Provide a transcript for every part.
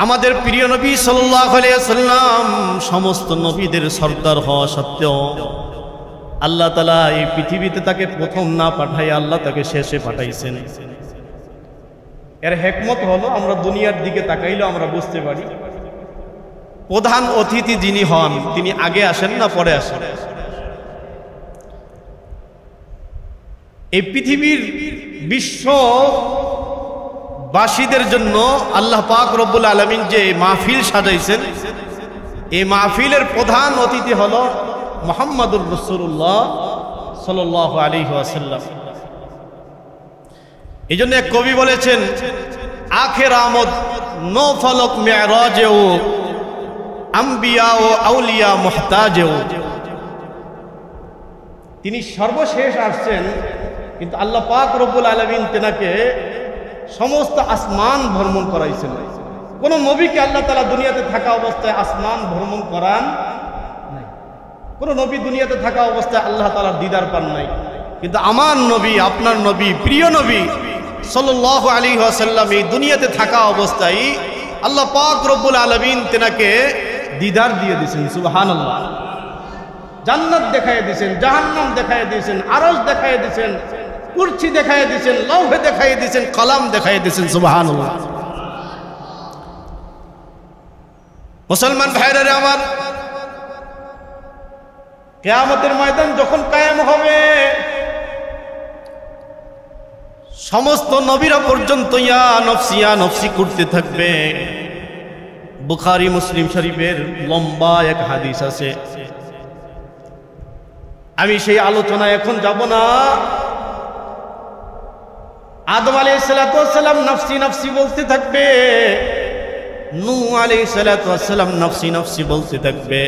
আমাদের প্রিয় নবী সাল্লাল্লাহু আলাইহি ওয়াসাল্লাম সমস্ত নবীদের সর্দার হওয়া সত্ত্বেও আল্লাহ তাআলা এই পৃথিবীতে তাকে প্রথম না পাঠায় আল্লাহ তাকে শেষে পাঠাইছেন। এর হিকমত হলো আমরা দুনিয়ার দিকে তাকাইলে আমরা বুঝতে পারি প্রধান অতিথি যিনি হন তিনি আগে আসেন না পরে আসেন। এই পৃথিবীর বিশ্ববাসীদের জন্য আল্লাহ পাক রব্বুল আলামিন যে মাহফিল সাজাইছেন এই মাহফিলের প্রধান অতিথি হলো মুহাম্মাদুর রাসূলুল্লাহ সাল্লাল্লাহু আলাইহি ওয়াসাল্লাম। এই জন্য এক কবি বলেছেন আখের আমদ নো ফলক মেরাজেও আম্বিয়া ও আউলিয়া মুহতাজেও। তিনি সর্বশেষ আসছেন কিন্তু আল্লাহ পাক রব্বুল আলামিন তেনাকে সমস্ত আসমান ভ্রমণ করাইছেন। কোন নবীকে আল্লাহ তাআলা দুনিয়াতে থাকা অবস্থায় আসমান ভ্রমণ করান নাই, কোন নবী দুনিয়াতে থাকা অবস্থায় আল্লাহ তাআলার দিদার পান নাই। কিন্তু আমার নবী আপনার নবী প্রিয় নবী সাল্লাল্লাহু আলাইহি ওয়াসাল্লাম এই দুনিয়াতে থাকা অবস্থায় আল্লাহ পাক রব্বুল আলামিন তেনাকে দিদার দিয়ে দিয়েছেন। সুবহানাল্লাহ। জান্নাত দেখায় দিয়েছেন, জাহান্নাম দেখায় দিয়েছেন, আরশ দেখায় দিয়েছেন, কুরসি দেখায় দিয়েছেন, লৌহে দেখায় দিয়েছেন, কলম দেখায় দিয়েছেন। সুবহানাল্লাহ। মুসলমান ভাইরা আমার, কিয়ামতের ময়দান যখন কায়েম হবে সমস্ত নবীরা পর্যন্ত ইয়া নফসি করতে থাকবে। বুখারী মুসলিম শরীফের লম্বা এক হাদিস আছে, আমি সেই আলোচনায় এখন যাব না। আদম আলাইহিস সালাতু ওয়াস সালাম নফসি নফসি বলতে থাকবে, নূহ আলাইহিস সালাতু ওয়াস সালাম নফসি নফসি বলতে থাকবে,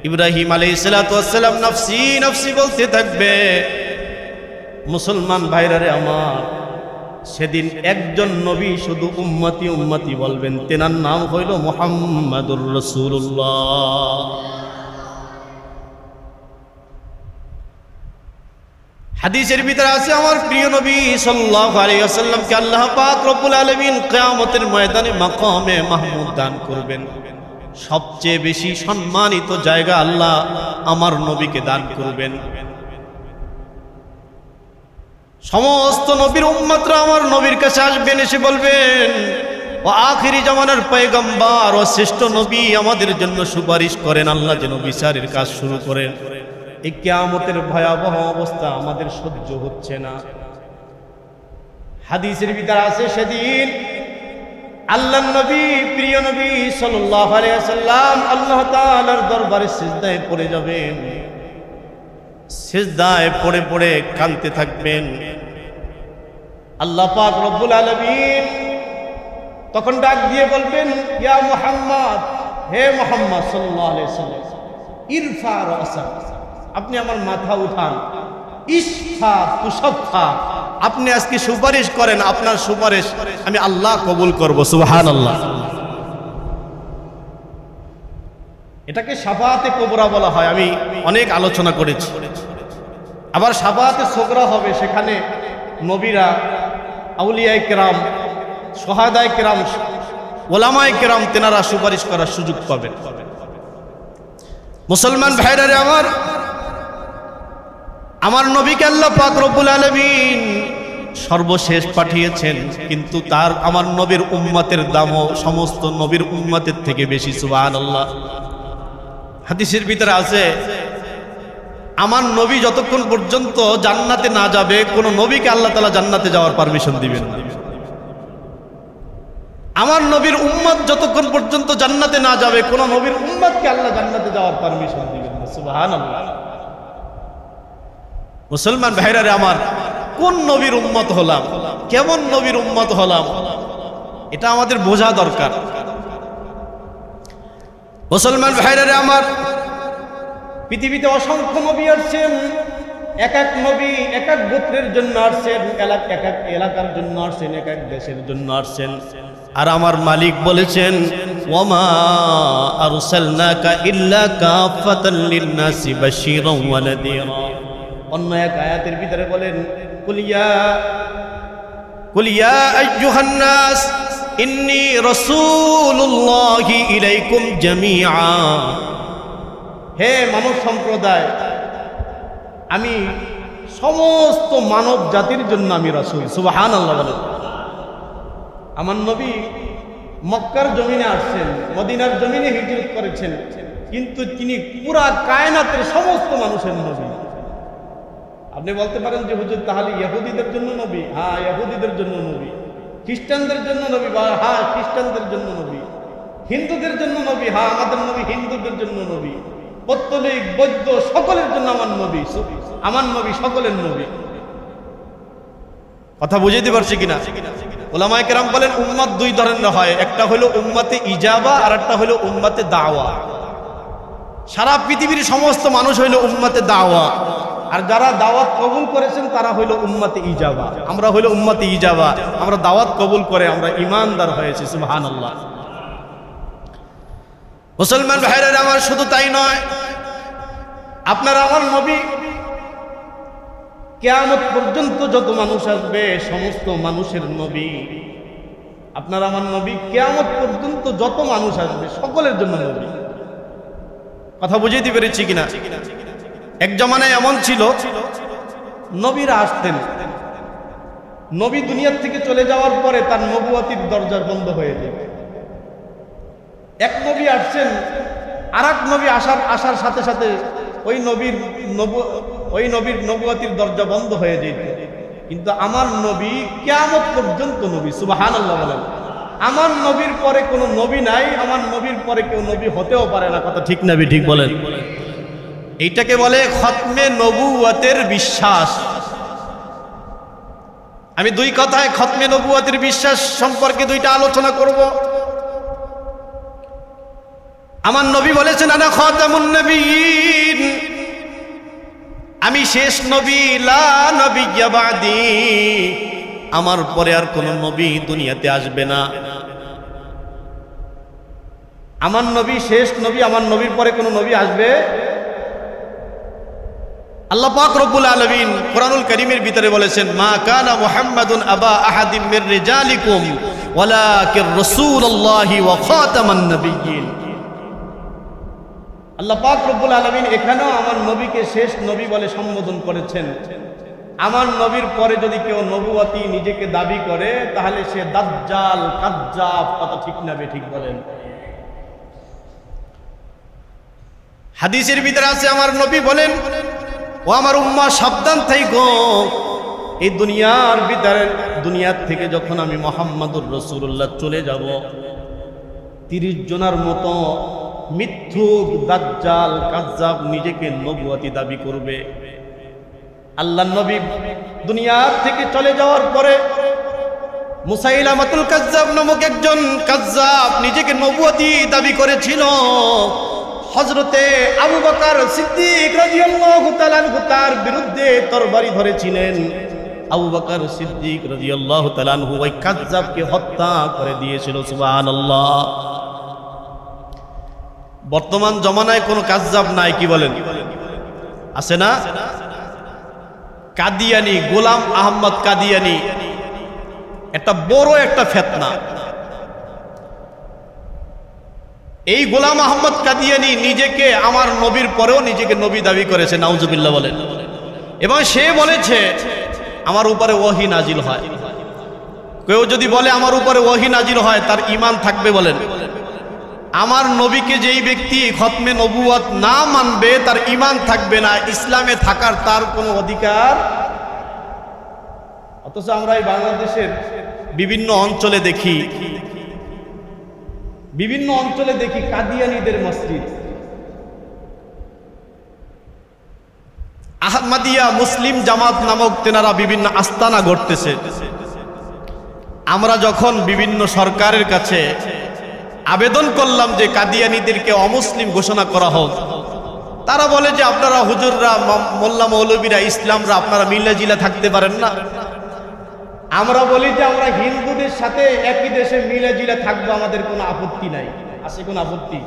ইব্রাহিম আলাইহিস সালাতু ওয়াস সালাম নফসি নফসি বলতে থাকবে। মুসলমান ভাইরারে আমার, সেদিন একজন নবী শুধু উম্মতি উম্মতি বলবেন, তেনার নাম হইল মুহাম্মাদুর রাসূলুল্লাহ। হাদিসের ভিতরে আছে আমার প্রিয় নবী সাল্লাল্লাহু আলাইহি ওয়াসাল্লামকে আল্লাহ পাক রব্বুল আলামিন কিয়ামতের ময়দানে মাকামে মাহমুদ দান করবেন। সবচেয়ে বেশি সম্মানিত জায়গা আল্লাহ আমার নবীকে দান করবেন। সমস্ত নবীর উম্মতরা আমার নবীর কাছে আসবেন, এসে বলবেন ও আখিরি জামানার পয়গম্বর ও শ্রেষ্ঠ নবী আমাদের জন্য সুপারিশ করেন, আল্লাহ যেন বিচারের কাজ শুরু করেন। এই কিয়ামতের ভয়াবহ অবস্থা আমাদের সহ্য হচ্ছে না। হাদিসের ভিতরে আছে সেদিন আল্লাহর নবী প্রিয় নবী সাল্লাল্লাহু আলাইহি ওয়াসাল্লাম আল্লাহ তাআলার দরবারে সিজদায় পড়ে যাবেন, সিজদায় পড়ে পড়ে কাঁদতে থাকবেন। আল্লাহ পাক রব্বুল আলামিন তখন ডাক দিয়ে বলবেন ইয়া মুহাম্মদ, হে মুহাম্মদ সাল্লাল্লাহু আলাইহি ওয়াসাল্লাম, ইরফা রাসাক, আপনি আমার মাথা উঠান, ইশফা তুশফা, আপনি আজকে সুপারিশ করেন, আপনার সুপারিশ আমি আল্লাহ কবুল করব। সুবহানাল্লাহ। এটাকে শাফাআতে কুবরা বলা হয়, আমি অনেক আলোচনা করেছি। আবার শাফাআতে সুগরা হবে, সেখানে নবীরা, আউলিয়ায়ে কেরাম, শুহাদায়ে কেরাম, উলামায়ে কেরাম তেনারা সুপারিশ করার সুযোগ পাবেন। মুসলমান ভাইরা আমার নবীকে আল্লাহ পাক রব্বুল আলামিন সর্বশেষ পাঠিয়েছেন, কিন্তু তার আমার নবীর উম্মতের দামও সমস্ত নবীর উম্মতের থেকে বেশি। সুবহানাল্লাহ। হাদিসের ভিতরে আছে আমার নবী যতক্ষণ পর্যন্ত জান্নাতে না যাবে কোন নবীকে আল্লাহ তাআলা জান্নাতে যাওয়ার পারমিশন দিবেন না। আমার নবীর উম্মত যতক্ষণ পর্যন্ত জান্নাতে না যাবে কোন নবীর উম্মতকে আল্লাহ জান্নাতে যাওয়ার পারমিশন দিবেন না। সুবহানাল্লাহ। মুসলমান ভাইরারে আমার, কোন নবীর উম্মত হলাম, কেমন নবীর উম্মত হলাম, এটা আমাদের বোঝা দরকার। মুসলমান ভাইরারে আমার, পৃথিবীতে অসংখ্য নবী আসছেন, এক এক নবী এক এক গোত্রের জন্য আসছেন, এক এক এলাকার জন্য আসছেন, এক এক দেশের জন্য আসছেন। আর আমার মালিক বলেছেন ওয়ামা আরসালনাকা ইল্লা কাফাতাল লিন-নাসি বাশীরান ওয়া নাযীরা। অন্য এক আয়াতের ভিতরে বলেন কুল ইয়া আইয়ুহান নাস ইন্নী রাসূলুল্লাহি ইলাইকুম জামিআ, হে মানব সম্প্রদায়, আমি সমস্ত মানব জাতির জন্য আমি রাসূল। সুবহানাল্লাহ বলেন। আমার নবী মক্কার জমিনে আসছেন, মদিনার জমিনে হিজরত করেছেন, কিন্তু তিনি পুরা কায়নাতের সমস্ত মানুষের নবী। আপনি বলতে পারেন যে হুজুর তাহলে ইহুদিদের জন্য নবী? হ্যাঁ, ইহুদিদের জন্য নবী। খ্রিস্টানদের জন্য নবী? হ্যাঁ, খ্রিস্টানদের জন্য নবী। হিন্দুদের জন্য নবী? হ্যাঁ, আমাদের নবী হিন্দুদের জন্য নবী। পৌত্তলিক, বৌদ্ধ সকলের জন্য আমার নবী। আমার নবী সকলের নবী। কথা বুঝাইতে পারছি কিনা? উলামায়ে কেরাম বলেন উম্মত দুই ধরনের হয়, একটা হলো উম্মতে ইজাবা আর একটা হলো উম্মতে দাওয়া। সারা পৃথিবীর সমস্ত মানুষ হইল উম্মতে দাওয়া, আর যারা দাওয়াত কবুল করেছেন তারা হইল উম্মতে ইজাবা। আমরা হইল উম্মতে ইজাবা, আমরা দাওয়াত কবুল করে আমরা ঈমানদার হয়েছি। সুবহানাল্লাহ। মুসলমান ভাইরা আমার, শুধু তাই নয়, আপনার আমার নবী কিয়ামত পর্যন্ত যত মানুষ আসবে সমস্ত মানুষের নবী। আপনার আমার নবী কিয়ামত পর্যন্ত যত মানুষ আসবে সকলের জন্য নবী। কথা বুঝাইতে পেরেছি কিনা? এক জমানায় এমন ছিল, নবীরা আসতেন, নবী দুনিয়ার থেকে চলে যাওয়ার পরে তার নবুয়তির দরজা বন্ধ হয়ে যাবে। এক নবী আসছেন, আর এক নবী আসার সাথে সাথে ওই নবীর নবুয়তির দরজা বন্ধ হয়ে যেত। কিন্তু আমার নবী কিয়ামত পর্যন্ত নবী। সুবহানাল্লাহ বলেন। আমার নবীর পরে কোনো নবী নাই, আমার নবীর পরে কেউ নবী হতেও পারে না। কথা ঠিক না ঠিক বলেন? এইটাকে বলে খতমে নবুয়তের বিশ্বাস। আমি দুই কথায় খতমে নবুয়তের বিশ্বাস সম্পর্কে দুইটা আলোচনা করব। আমার নবী বলেছেন আনা খাতামুন নবিয়্যিন, আমি শেষ নবী, লা নবিয়্যা বাদি, আমার পরে আর কোন নবী দুনিয়াতে আসবে না। আমার নবী শেষ নবী, আমার নবীর পরে কোন নবী আসবে? আল্লাহ পাক রব্বুল আলামিন কোরআনুল কারীমের ভিতরে বলেছেন, মা কানা মুহাম্মাদুন আবা আহাদিম মির রিজালিকুম ওয়ালাকিন রাসূলুল্লাহি ওয়া খাতামান নবিয়্যিন। আল্লাহ পাক রব্বুল আলামিন এখানেও আমার নবীকে শেষ নবী বলে সম্বোধন করেছেন। আমার নবীর পরে যদি কেউ নবুয়তি নিজেকে দাবি করে তাহলে সে দাজ্জাল, কাজ্জাব। কথা ঠিক না ঠিক বলেন? হাদিসের ভিতরে আছে, আমার নবী বলেন, ও আমার উম্মাহ সাবধান থাইকো, এই দুনিয়ার ভিতরে, দুনিয়ার থেকে যখন আমি মুহাম্মাদুর রাসূলুল্লাহ চলে যাব, 30 জনের মতো মিথ্যুক, দাজ্জাল, কাজ্জাব নিজেকে নবুয়তি দাবি করবে। আল্লাহর নবী দুনিয়ার থেকে চলে যাওয়ার পরে মুসাইলামাতুল কাজ্জাব নামক একজন কাজ্জাব নিজেকে নবুয়তি দাবি করেছিল। হযরতে আবু বকর সিদ্দিক রাদিয়াল্লাহু তাআলা আনহু তার বিরুদ্ধে তরবারি ধরেছিলেন। আবু বকর সিদ্দিক রাদিয়াল্লাহু তাআলা আনহু ওই কাজ্জাবকে হত্যা করে দিয়েছিল। সুবহানাল্লাহ। বর্তমান জমানায় কোনো কাজ্জাব নাই, কি বলেন? আছে না? কাদিয়ানি, গোলাম আহমদ কাদিয়ানি একটা বড় একটা ফিতনা। এই গোলাম আহমদ কাদিয়ানি নিজেকে আমার নবীর পরেও নিজেকে নবী দাবি করেছে, নাউজুবিল্লাহ বলেন। এবং সে বলেছে আমার উপরে ওহী নাজিল হয়। কেউ যদি বলে আমার উপরে ওহী নাজিল হয়, তার ঈমান থাকবে? বলেন। আমার নবীকে যেই ব্যক্তি খতমে নবুয়ত না মানবে তার ঈমান থাকবে না, ইসলামে থাকার তার কোনো অধিকার। অথচ আমরা এই বাংলাদেশের বিভিন্ন অঞ্চলে দেখি, কাদিয়ানীদের মসজিদ, আহমদিয়া মুসলিম জামাত নামক তেনারা বিভিন্ন আস্তানা গড়তেছে। আমরা যখন বিভিন্ন সরকারের কাছে আবেদন করলাম যে কাদিয়ানীদেরকে অমুসলিম ঘোষণা করা হোক, তারা বলে যে আপনারা হুজুররা, মোল্লা মৌলবীরা, ইসলামরা আপনারা মিলাজিলা থাকতে পারেন না। আমরা বলি যে আমরা হিন্দুদের সাথে একই দেশে মিলাজিলা থাকবো, আমাদের কোনো আপত্তি নাই। আছে কোনো আপত্তি?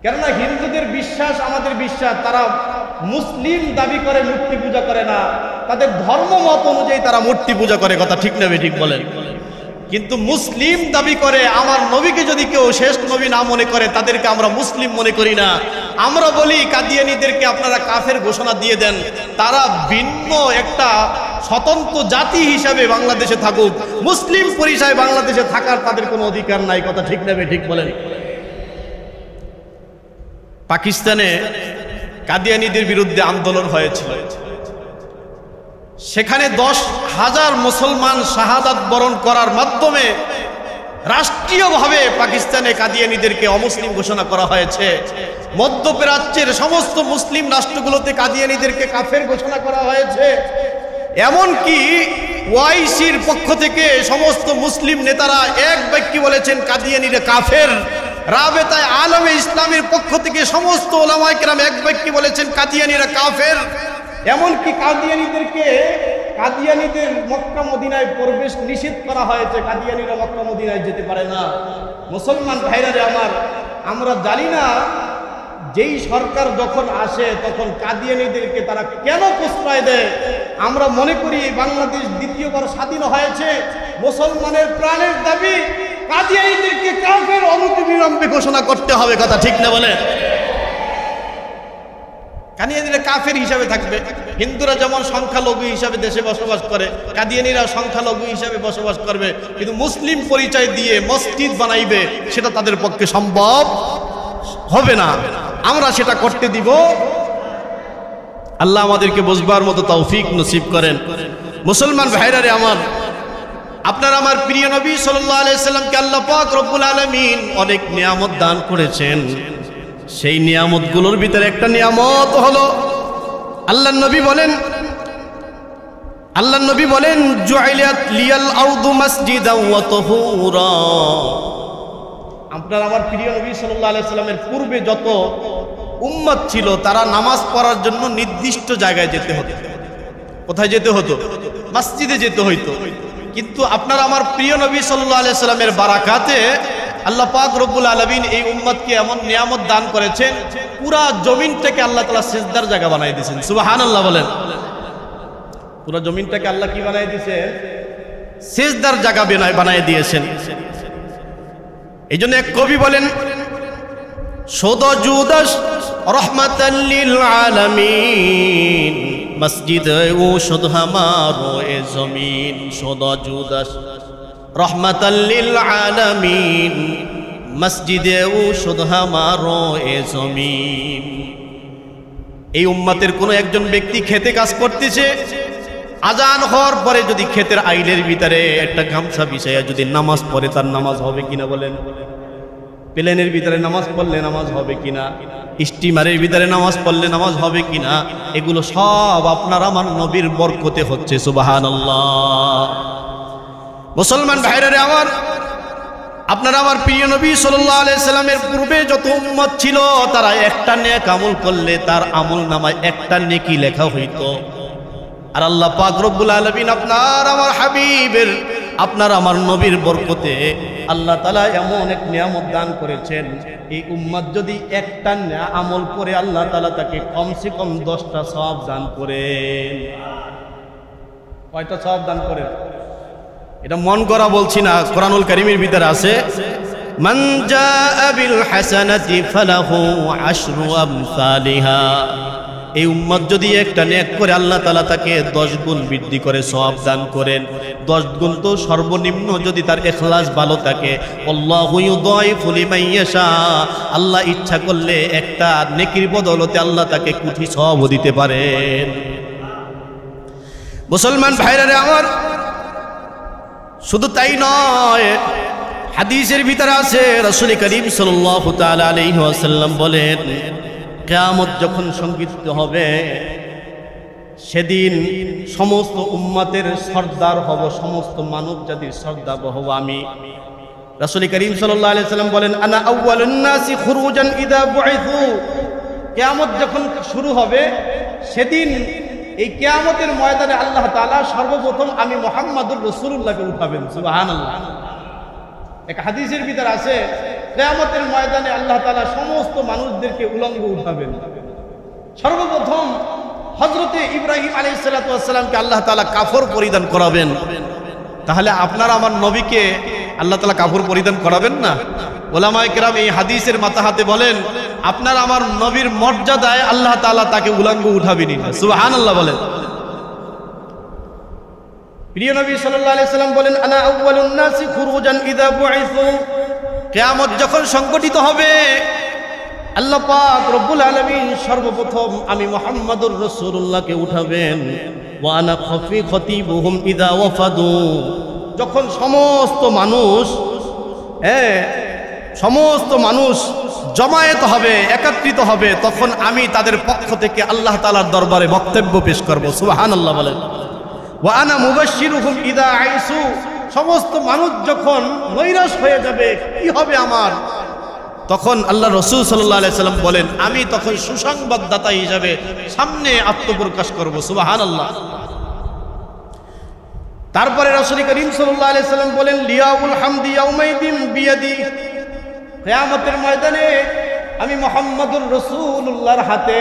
কেননা হিন্দুদের বিশ্বাস আমাদের বিশ্বাস। তারা মুসলিম দাবি করে, মূর্তি পূজা করে না, তাদের ধর্ম মত অনুযায়ী তারা মূর্তি পূজা করে। কথা ঠিক না ঠিক বলেন? কিন্তু মুসলিম দাবি করে আমার নবীকে যদি কেউ শেষ নবী না মনে করে তাদেরকে আমরা মুসলিম মনে করি না। আমরা বলি কাদিয়ানীদেরকে আপনারা কাফের ঘোষণা দিয়ে দেন, তারা ভিন্ন একটা স্বতন্ত্র জাতি হিসাবে বাংলাদেশে থাকুক, মুসলিম পরিচয় বাংলাদেশে থাকার তাদের কোনো অধিকার নাই। কথা ঠিক নেবে, ঠিক বলেন? পাকিস্তানে কাদিয়ানীদের বিরুদ্ধে আন্দোলন হয়েছিল, সেখানে 10,000 মুসলমান শাহাদাত বরণ করার মাধ্যমে রাষ্ট্রীয়ভাবে পাকিস্তানে কাদিয়ানীদেরকে অমুসলিম ঘোষণা করা হয়েছে। মধ্যপ্রাচ্যের সমস্ত মুসলিম রাষ্ট্রগুলোতে কাদিয়ানীদেরকে কাফের ঘোষণা করা হয়েছে। এমনকি ওআইসির পক্ষ থেকে সমস্ত মুসলিম নেতারা এক বাক্যে বলেছেন কাদিয়ানীরা কাফের। রাবেতায়ে আলমে ইসলামের পক্ষ থেকে সমস্ত ওলামায়ে কেরাম এক বাক্যে বলেছেন কাদিয়ানীরা কাফের। এমনকি কাদিয়ানীদের মক্কা মদিনায় প্রবেশ নিষেধ করা হয়েছে, কাদিয়ানীরা মক্কা মদিনায় যেতে পারে না। মুসলমান ভাইরা আমার, আমরা জানি না যেই সরকার যখন আসে তখন কাদিয়ানীদেরকে তারা কেন প্রশ্রয় দেয়। আমরা মনে করি বাংলাদেশ দ্বিতীয়বার স্বাধীন হয়েছে, মুসলমানের প্রাণের দাবি, কাদিয়ানীদেরকে কাফের অনতিবিলম্বে ঘোষণা করতে হবে। কথা ঠিক না বলে? কাদিয়ানীরা কাফের হিসাবে থাকবে। হিন্দুরা যেমন সংখ্যালঘু হিসাবে দেশে বসবাস করে, কাদিয়ানীরা সংখ্যালঘু হিসাবে বসবাস করবে, কিন্তু মুসলিম পরিচয় দিয়ে মসজিদ বানাইবে সেটা তাদের পক্ষে সম্ভব হবে না। আমরা সেটা করতে দিব। আল্লাহ আমাদেরকে বুঝবার মতো তৌফিক নসিব করেন। মুসলমান ভাইরারে আমার, আপনার আমার প্রিয় নবী সাল্লাল্লাহু আলাইহি সাল্লামকে আল্লাহ পাক রব্বুল আলামিন অনেক নিয়ামত দান করেছেন। সেই নিয়ামতগুলোর ভিতরে একটা নিয়ামত হলো আল্লাহর নবী বলেন জুইলাত লিয়াল আরদু মাসজিদাও ওয়া তাহুরা। আপনার আমার প্রিয় নবী সাল্লাল্লাহু আলাইহি সাল্লামের পূর্বে যত উম্মত ছিল তারা নামাজ পড়ার জন্য নির্দিষ্ট জায়গায় যেতে হতো। কোথায় যেতে হতো? মসজিদে যেতে হইতো। কিন্তু আপনার আমার প্রিয় নবী সাল্লাল্লাহু আলাইহি সাল্লামের বারাকাতে আল্লাহ পাক রব্বুল আলামিন এই উম্মতকে এমন নিয়ামত দান করেছেন, পুরা জমিনটাকে আল্লাহ তাআলা সিজদার জায়গা বানাই দিয়েছেন। সুবহানাল্লাহ বলেন। পুরা জমিনটাকে আল্লাহ কি বানাই দিয়েছেন? সিজদার জায়গা বানাই দিয়েছেন। এই জন্য এক কবি বলেন শোদ জুদাস রহমাতাল লিল আলামিন মসজিদ ও শুধ হামারো এ জমিন। শোদ জুদাস রহমাতাল লিল আলামিন মসজিদে ও শুধ হামারো এ জমিন। এই উম্মতের কোনো একজন ব্যক্তি খেতে কাজ করতেছে, আজান হওয়ার পরে যদি ক্ষেতের আইলের ভিতরে একটা গামছা বিছাইয়া যদি নামাজ পড়ে তার নামাজ হবে কিনা বলেন? প্লেনের ভিতরে নামাজ পড়লে নামাজ হবে কিনা? স্টিমারের ভিতরে নামাজ পড়লে নামাজ হবে কিনা? এগুলো সব আপনার আমার নবীর বরকতে হচ্ছে। সুবহানাল্লাহ। মুসলমান ভাইরারে আমার, আপনার আমার প্রিয় নবী সাল্লাল্লাহু আলাইহি সাল্লামের পূর্বে যত উম্মত ছিল তারা একটা নেক আমল করলে তার আমল নামায় একটা নেকি লেখা হইতো। আর আল্লাহ পাক রব্বুল আলামিন আপনার আমার হাবিবের, আপনার আমার নবীর বরকতে আল্লাহ তাআলা এমন এক নিয়ামত দান করেছেন, এই উম্মত যদি একটা আমল করে আল্লাহ তাআলা তাকে কমসে কম 10টা সওয়াব দান করেন। কয়টা সওয়াব দান করেন? এটা মন করা বলছি না, কোরআনুল কারীমের ভিতরে আছে মান জাআ বিল হাসানাতি ফালাহু আশরু আমসালিহা। এই উম্মত যদি একটা নেক করে আল্লাহ তাআলা তাকে 10 গুণ বৃদ্ধি করে সওয়াব দান করেন। 10 গুণ তো সর্বনিম্ন যদি তার ইখলাস ভালো থাকে। আল্লাহু ইউদাইফু লিমান ইয়াশা, আল্লাহ ইচ্ছা করলে একটা নেকির বদলতে আল্লাহ তাকে কোটি সওয়াব দিতে পারেন। মুসলমান ভাইরারে আমার, শুধু তাই নয়, হাদিসের ভিতরে আছে রাসূল করিম সাল্লাল্লাহু তাআলা আলাইহি ওয়াসাল্লাম বলেন কিয়ামত যখন সংঘটিত হবে সেদিন সমস্ত উম্মতের সর্দার হব, সমস্ত মানব জাতির সর্দার হব আমি। রাসূল করিম সাল্লাল্লাহু আলাইহি ওয়াসাল্লাম বলেন আনা আউয়ালুন নাসি খুরুজান ইযা বুইসু। কিয়ামত যখন শুরু হবে সেদিন এই কিয়ামতের ময়দানে আল্লাহ তাআলা সর্বপ্রথম আমি মুহাম্মদুর রাসূলুল্লাহকে উঠাবেন। সুবহানাল্লাহ। এক হাদিসের ভিতর আছে কিয়ামতের ময়দানে আল্লাহ তাআলা সমস্ত মানুষদেরকে উলঙ্গ উঠাবেন। সর্বপ্রথম হযরতে ইব্রাহিম আলাইহিস সালাতু ওয়াস সালামকে আল্লাহ তাআলা কাফর পরিধান করাবেন। তাহলে আপনারা আমার নবীকে আল্লাহ তাআলা কাপড় পরিধান করাবেন না? ওলামায়ে কেরাম এই হাদিসের মাথা হাতে বলেন, আপনার আমার নবীর মর্যাদায় আল্লাহ তাআলা তাকে উলাঙ্গ উঠাবেনই না। সুবহানাল্লাহ বলেন। প্রিয় নবী সাল্লাল্লাহু আলাইহি সাল্লাম বলেন, আনা আউয়ালুন নাসি খুরুজান ইযা বুইসু। কিয়ামত যখন সংগঠিত হবে, আল্লাহ পাক রব্বুল আলামিন সর্বপ্রথম আমি মুহাম্মদুর রাসূলুল্লাহকে উঠাবেন। ওয়া আনা খতিবুহুম ইযা ওয়াফাদু। যখন সমস্ত মানুষ জমায়েত হবে, একত্রিত হবে, তখন আমি তাদের পক্ষ থেকে আল্লাহ তাআলার দরবারে বক্তব্য পেশ করব। সুবহানাল্লাহ বলেন। ওয়া আনা মুবাশশিরুহুম ইযা আইসু। সমস্ত মানুষ যখন নৈরাশ হয়ে যাবে, কি হবে আমার, তখন আল্লাহ রাসূল সাল্লাল্লাহু আলাইহি সাল্লাম বলেন, আমি তখন সুসংবাদদাতা হিসাবে সামনে আত্মপ্রকাশ করব। সুবহানাল্লাহ। তারপরে রাসূল করিম সাল্লাল্লাহু আলাইহি সাল্লাম বলেন, লিয়াউল হামদি ইয়াউমাইদিন বিয়াদি। কিয়ামতের ময়দানে আমি মুহাম্মদুর রাসূলুল্লাহর হাতে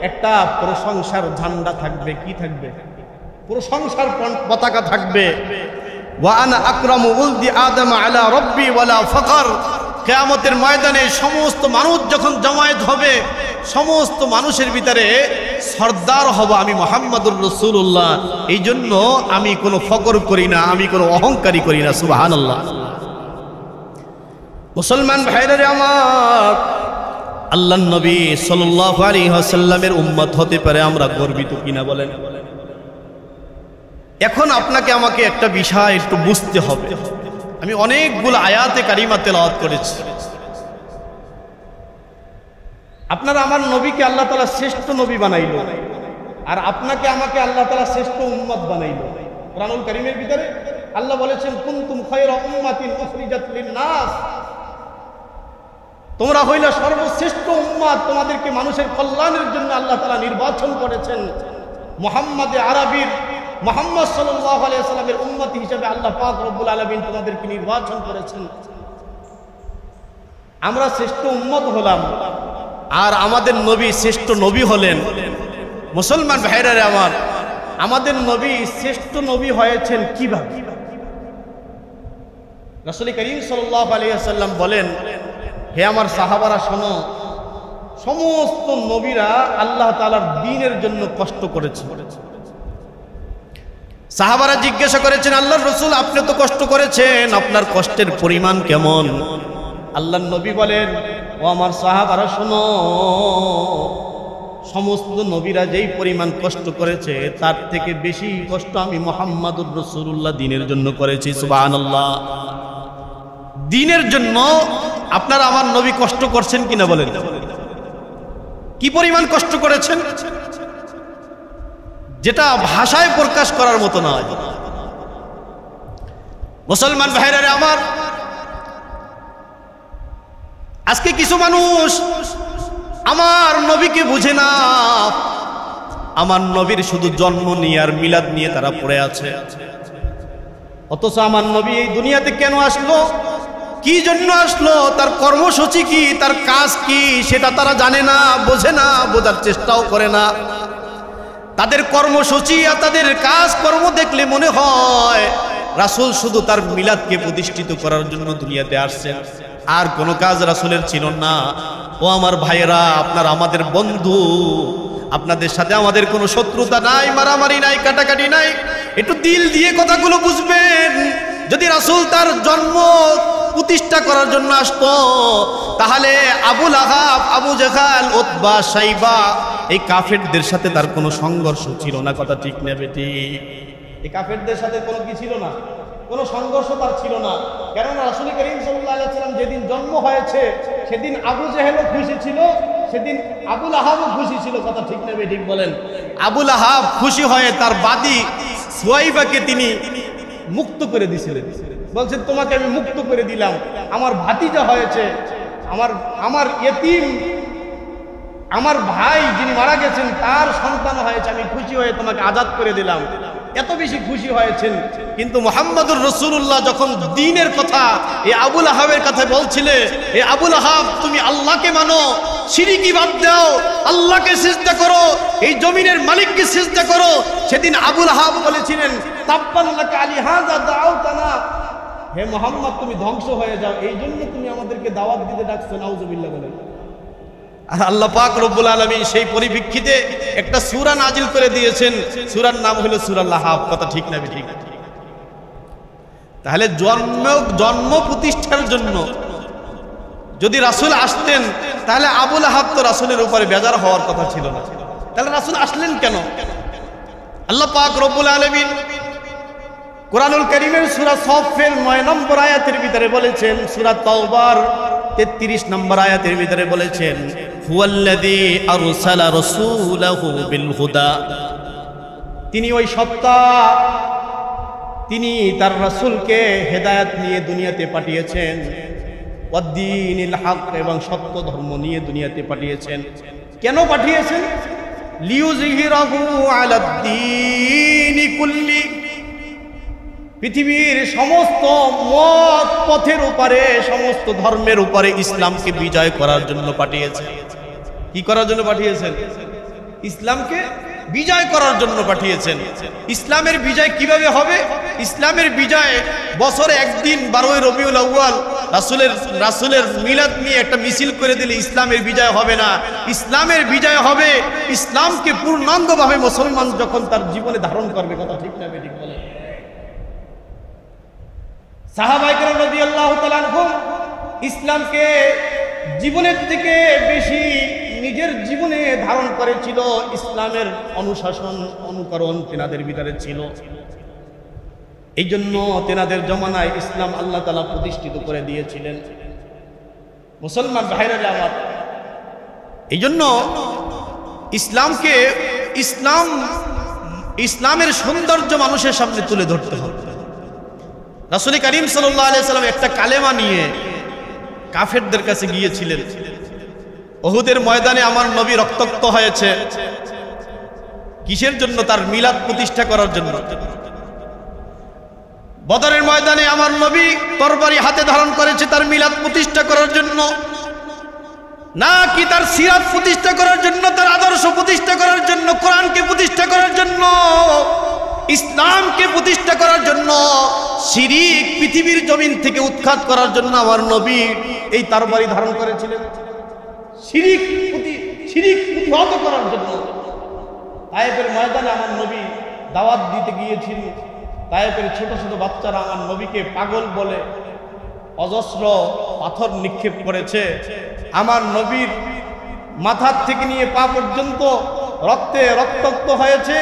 একটা প্রশংসার ঝান্ডা থাকবে। কি থাকবে? প্রশংসার পতাকা থাকবে। ওয়া আনা আকরামু উলদি আদম আলা রাব্বি ওয়ালা ফাকর। কিয়ামতের ময়দানে সমস্ত মানুষ যখন জমায়েত হবে, সমস্ত মানুষের ভিতরে সর্দার হব আমি মুহাম্মদুর রাসূলুল্লাহ। এই জন্য আমি কোনো ফকর করি না, আমি কোনো অহংকারী করি না। সুবহানাল্লাহ। মুসলমান ভাইরা আমার, আল্লাহর নবী সাল্লাল্লাহু আলাইহি ওয়াসাল্লামের উম্মত হতে পারে আমরা গর্বিত কিনা বলেন? এখন আপনাকে আমাকে একটা বিষয় একটু বুঝতে হবে। আমি অনেকগুলো আয়াতে কারিমা তেলাওয়াত করেছি। আপনারা আমার নবীকে আল্লাহ তাআলা শ্রেষ্ঠ নবী বানাইলো, আর আপনাকে আমাকে আল্লাহ তাআলা শ্রেষ্ঠ উম্মত বানাইলো। কুরআনুল কারীমের ভিতরে আল্লাহ বলেছেন, কুনতুম খায়রা উম্মাতিন উখরিজাত লিন-নাস। তোমরা হইলা সর্বশ্রেষ্ঠ উম্মত, তোমাদেরকে মানুষের কল্যাণের জন্য আল্লাহ তাআলা নির্বাচন করেছেন। মুহাম্মাদে আরবীর মুহাম্মদ সাল্লাল্লাহু আলাইহি ওয়াসাল্লামের উম্মত হিসেবে আল্লাহ পাক রব্বুল আলামিন তোমাদেরকে নির্বাচন করেছেন। আমরা শ্রেষ্ঠ উম্মত হলাম, আর আমাদের নবী শ্রেষ্ঠ নবী হলেন। মুসলমান ভাইরা আমার, আমাদের নবী শ্রেষ্ঠ নবী হয়েছেন কিভাবে? রাসূল করিম সাল্লাল্লাহু আলাইহি ওয়াসাল্লাম বলেন, হে আমার সাহাবারা শোনো, সমস্ত নবীরা আল্লাহ তাআলার দ্বীনের জন্য কষ্ট করেছে। সাহাবারা জিজ্ঞাসা করেছেন, আল্লাহর রাসূল আপনি তো কষ্ট করেছেন, আপনার কষ্টের পরিমাণ কেমন? আল্লাহর নবী বলেন, ও আমার সাহাবারা শোনো, সমস্ত নবীরা যেই পরিমাণ কষ্ট করেছে তার থেকে বেশি কষ্ট আমি মুহাম্মদুর রাসূলুল্লাহ দ্বীনের জন্য করেছি। সুবহানাল্লাহ। দ্বীনের জন্য আপনারা আমার নবী কষ্ট করছেন কিনা বলেন? কি পরিমাণ কষ্ট করেছেন, যেটা ভাষায় প্রকাশ করার মতো নয়। মুসলমান ভাইরা আমার, আজকে কিছু মানুষ আমার নবীকে বুঝে না। আমার নবীর শুধু জন্ম নিয়ে আর মিলাদ নিয়ে তারা পড়ে আছে। অথচ আমার নবী এই দুনিয়াতে কেন আসলো, কি জন্য আসলো, তার কর্মসূচি কি, তার কাজ কি, সেটা তারা জানে না, বোঝে না, বোঝার চেষ্টাও করে না। তাদের কর্মসূচি আর তাদের কাজ কর্ম দেখলে মনে হয় রাসূল শুধু তার মিলাদকে প্রতিষ্ঠিত করার জন্য দুনিয়াতে আসছেন, আর কোনো কাজ রাসূলের ছিল না। ও আমার ভাইয়েরা, আপনার আমাদের বন্ধু, আপনাদের সাথে আমাদের কোনো শত্রুতা নাই, মারামারি নাই, কাটাকাটি নাই। একটু দিল দিয়ে কথাগুলো বুঝবেন। যদি রাসূল তার জন্ম প্রতিষ্ঠা করার জন্য আসতো, তাহলে আবু লাহাব, আবু জাহাল, উতবা, সাইবা, এই কাফেরদের সাথে তার কোনো সংঘর্ষ ছিল না। কথা ঠিক না বেটি? এই কাফেরদের সাথে কোনো কি ছিল না, কোনো সংঘর্ষ তার ছিল না। কেননা রাসূল করিম সাল্লাল্লাহু আলাইহি ওয়াসাল্লাম যেদিন জন্ম হয়েছে সেদিন আবু জেহেলও খুশি ছিল, সেদিন আবু লাহাবও খুশি ছিল। কথা ঠিক না ঠিক বলেন? আবু লাহাব খুশি হয়ে তার বাদী সুয়াইবাকে তিনি মুক্ত করে দিয়েছিলেন। বলছেন, তোমাকে আমি মুক্ত করে দিলাম, আমার ভাতিজা হয়েছে, আমার ইয়েতিম, আমার ভাই যিনি মারা গেছেন তার সন্তান হয়েছে, আমি খুশি হয়ে তোমাকে আজাদ করে দিলাম। এত বেশি খুশি হয়েছেন। কিন্তু মুহাম্মদুর রাসূলুল্লাহ যখন দ্বীনের কথা এই আবুল আহাবের কথা বলছিলে, এই আবুল আহাব তুমি আল্লাহকে মানো, শিরকি বাদ দাও, আল্লাহকে সিজদা করো, এই জমিনের মালিককে সিজদা করো, সেদিন আবুল আহাব বলেছিলেন তাব্বান লাকা লিহাযা দাআউতানা, হে মুহাম্মদ তুমি ধ্বংস হয়ে যাও, এই জন্য তুমি আমাদেরকে দাওয়াত দিতে ডাকছো। নাউজুবিল্লাহ বলেন। আর আল্লাহ পাক রব্বুল আলামিন সেই পরিপ্রেক্ষিতে একটা সূরা নাজিল করে দিয়েছেন, সূরার নাম হলো সূরা লাহাব। কথা ঠিক না ঠিক? তাহলে জন্ম প্রতিষ্ঠার জন্য যদি রাসূল আসতেন তাহলে আবুল আহাব তো রাসূলের উপরে বেজার হওয়ার কথা ছিল না। তাহলে রাসূল আসলেন কেন? আল্লাহ পাক রব্বুল আলামিন কুরআনুল কারীমের সূরা সফের 9 নম্বর আয়াতের ভিতরে বলেছেন, সূরা তাওবার 33 নম্বর আয়াতের ভিতরে বলেছেন, হুয়াল্লাযী আরসালা রাসূলাহু বিল হুদা, তিনি ওই সত্তা, তিনি তার রাসূলকে হেদায়েত নিয়ে দুনিয়াতে পাঠিয়েছেন, ওয়াদ্দীনিল হক, এবং সত্য ধর্ম নিয়ে দুনিয়াতে পাঠিয়েছেন। কেন পাঠিয়েছেন? লিইউযহিরাহু আলাদ্দীনি কুল্লি, পৃথিবীর সমস্ত মত পথের উপরে, সমস্ত ধর্মের উপরে ইসলামকে বিজয় করার জন্য পাঠিয়েছেন। কি করার জন্য পাঠিয়েছেন? ইসলামকে বিজয় করার জন্য পাঠিয়েছেন। ইসলামের বিজয় কিভাবে হবে? ইসলামের বিজয় বছরে একদিন 12ই রবিউল আউয়াল রাসূলের মিলাদ নিয়ে একটা মিছিল করে দিলে ইসলামের বিজয় হবে না। ইসলামের বিজয় হবে ইসলামকে পূর্ণাঙ্গভাবে মুসলমান যখন তার জীবনে ধারণ করবে। কথা ঠিক না ঠিক বলে? সাহাবায়ে কেরাম রাদিয়াল্লাহু তাআলা আনহুম ইসলামকে জীবনের থেকে বেশি নিজের জীবনে ধারণ করেছিল। ইসলামের অনুশাসন অনুকরণ তেনাদের ভিতরে ছিল। এই জন্য তেনাদের জমানায় ইসলাম আল্লাহ তাআলা প্রতিষ্ঠিত করে দিয়েছিলেন। মুসলমান ভাইরা আমার, এই জন্য ইসলামের সৌন্দর্য মানুষের সামনে তুলে ধরতে হবে। রাসূল করিম সাল্লাল্লাহু আলাইহি সাল্লাম একটা কালেমা নিয়ে কাফেরদের কাছে গিয়েছিলেন। উহুদের ময়দানে আমার নবী রক্তাক্ত হয়েছে, কিসের জন্য? তার মিলাদ প্রতিষ্ঠা করার জন্য। বদরের ময়দানে আমার নবী তরবারি হাতে ধারণ করেছে তার মিলাদ প্রতিষ্ঠা করার জন্য, নাকি তার সিরাত প্রতিষ্ঠা করার জন্য, তার আদর্শ প্রতিষ্ঠা করার জন্য, কোরআনকে প্রতিষ্ঠা করার জন্য, ইসলামকে প্রতিষ্ঠা করার জন্য, শিরিক পৃথিবীর জমিন থেকে উৎখাত করার জন্য আমার নবী এই তরবারি ধারণ করেছিলেন। শিরিক প্রতিহত করার জন্য তায়েফের ময়দানে আমার নবী দাওয়াত দিতে গিয়েছিলেন। তায়েফের ছোট ছোট বাচ্চারা আমার নবীকে পাগল বলে অজস্র পাথর নিক্ষেপ করেছে। আমার নবীর মাথার থেকে নিয়ে পা পর্যন্ত রক্তে রক্তাক্ত হয়েছে।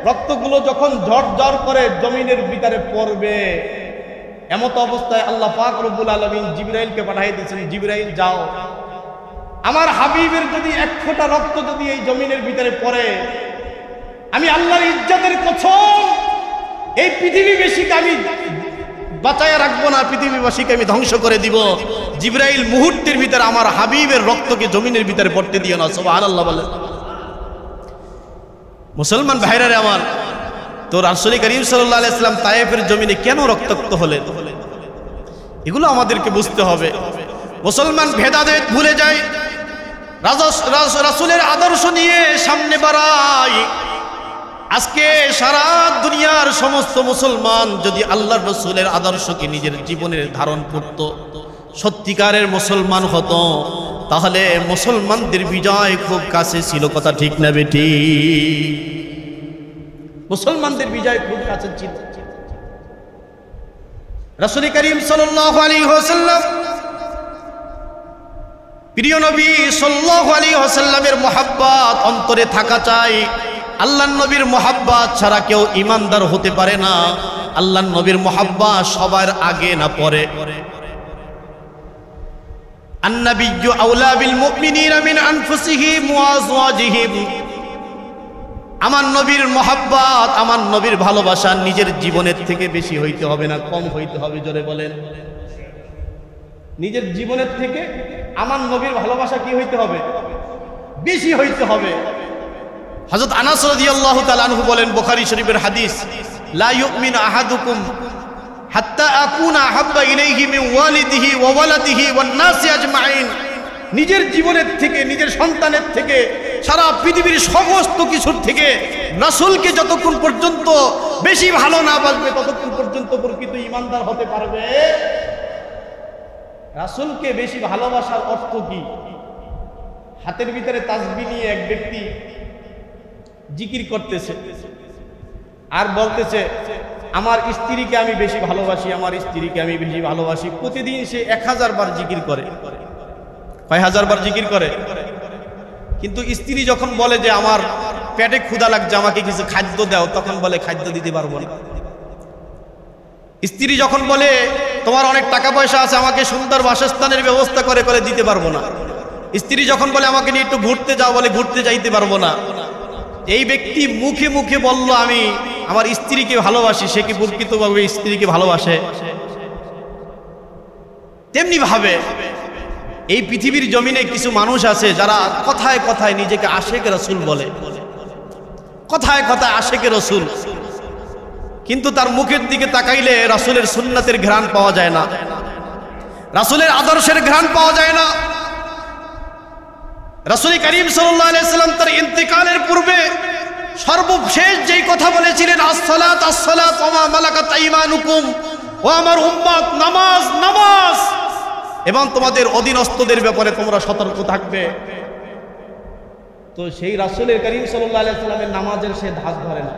রক্তগুলো যখন ঝরঝর করে জমিনের ভিতরে পড়বে, এমত অবস্থায় আল্লাহ পাক রব্বুল আলামিন জিবরাইলকে পাঠিয়ে দিয়েছেন, জিবরাইল যাও, আমার হাবিবের যদি এক ফোঁটা রক্ত যদি এই জমিনের ভিতরে পড়ে, আমি আল্লাহর ইজ্জতের কসম এই পৃথিবীবাসীকে আমি বাঁচায় রাখবো না, পৃথিবীবাসীকে আমি ধ্বংস করে দিব। জিবরাইল মুহূর্তের ভিতরে আমার হাবিবের রক্তকে জমিনের ভিতরে পড়তে দিও না। সুবহানাল্লাহ বলেন। মুসলমান ভাইরা রে আমার, তো রাসূল করিম সাল্লাল্লাহু আলাইহি সাল্লাম তায়েফের জমিনে কেন রক্তাক্ত হলেন, এগুলো আমাদেরকে বুঝতে হবে। মুসলমান ভেদাভেদ ভুলে যায়, রাসূলের আদর্শ নিয়ে সামনে বাড়ায়। আজকে সারা দুনিয়ার সমস্ত মুসলমান যদি আল্লাহর রাসূলের আদর্শকে নিজের জীবনে ধারণ করত, সত্যিকারের মুসলমান হতো, তাহলে মুসলমানদের বিজয় খুব কাছে ছিল। কথা ঠিক না বেটি? মুসলমানদের বিজয় খুব কাছে ছিল। রাসূল করিম সাল্লাল্লাহু আলাইহি ওয়াসাল্লাম, প্রিয় নবী সাল্লাল্লাহু আলাইহি ওয়াসাল্লামের মুহাব্বত অন্তরে থাকা চাই। আল্লাহর নবীর মুহাব্বত ছাড়া কেউ ঈমানদার হতে পারে না। আল্লাহর নবীর মুহাব্বত সবার আগে না পরে। আন-নাবিয়্যু আওলা বিল মুমিনিনা মিন আনফুসিহিম ওয়া আজওয়াজিহিম, আমার নবীর মুহাব্বত, আমার নবীর ভালোবাসা নিজের জীবনের থেকে বেশি হইতে হবে না, কম হইতে হবে। জোরে বলেন। নিজের জীবনের থেকে আমার নবীর ভালোবাসা কি হইতে হবে? বেশি হইতে হবে। হযরত আনাস রাদিয়াল্লাহু তাআলা আনহু বলেন, বুখারী শরীফের হাদিস, লা ইউমিনু আহাদুকুম হাত্তা আকুনা আহাব্বা ইলাইহি মিন ওয়ালিদিহি ওয়া ওয়ালাদিহি ওয়ান নাসি আজমাইন। নিজের জীবনের থেকে, নিজের সন্তানের থেকে, সারা পৃথিবীর সমস্ত কিছুর থেকে রাসূলকে যতক্ষণ পর্যন্ত বেশি ভালো না বাসবে ততক্ষণ পর্যন্ত প্রকৃত ঈমানদার হতে পারবে। রাসূলকে বেশি ভালোবাসার অর্থ কি? হাতের ভিতরে তাসবিহ নিয়ে এক ব্যক্তি জিকির করতেছে আর বলতেছে আমার স্ত্রীকে আমি বেশি ভালোবাসি, আমার স্ত্রীকে আমি বেশি ভালোবাসি। প্রতিদিন সে 1000 বার জিকির করে। কয় হাজার বার জিকির করে? কিন্তু স্ত্রী যখন বলে যে আমার পেটে ক্ষুধা লাগছে, আমাকে কিছু খাদ্য দাও, তখন বলে খাদ্য দিতে পারবো না। স্ত্রী যখন বলে তোমার অনেক টাকা পয়সা আছে, আমাকে সুন্দর বাসস্থানের ব্যবস্থা করে করে দিতে পারবো না। স্ত্রী যখন বলে আমাকে নিয়ে একটু ঘুরতে যাও, বলে ঘুরতে যাইতে পারবো না। এই ব্যক্তি মুখে মুখে বলল আমি আমার স্ত্রীকে ভালোবাসি, সে কি প্রকৃতভাবে স্ত্রীকে ভালোবাসে? তেমনি ভাবে এই পৃথিবীর জমিনে কিছু মানুষ আছে যারা কথায় কথায় নিজেকে আশেক রাসূল বলে, কথায় কথায় আশেক রাসূল, কিন্তু তার মুখের দিকে তাকাইলে রাসূলের সুন্নাতের ঘ্রাণ পাওয়া যায় না, রাসূলের আদর্শের ঘ্রাণ পাওয়া যায় না। রাসূল করিম সাল্লাল্লাহু আলাইহি সাল্লাম তার ইন্তেকালের পূর্বে সর্বশেষ যেই কথা বলেছিলেন, আসসালাত আসসালাত ওয়া মা মালাকাত আইমানুকুম, ও আমার উম্মত নামাজ নামাজ এবং তোমাদের অধীনস্থদের ব্যাপারে তোমরা সতর্ক থাকবে। তো সেই রাসূলের করিম সাল্লাল্লাহু আলাইহি সাল্লামের নামাজের সে ধাস ধরে না,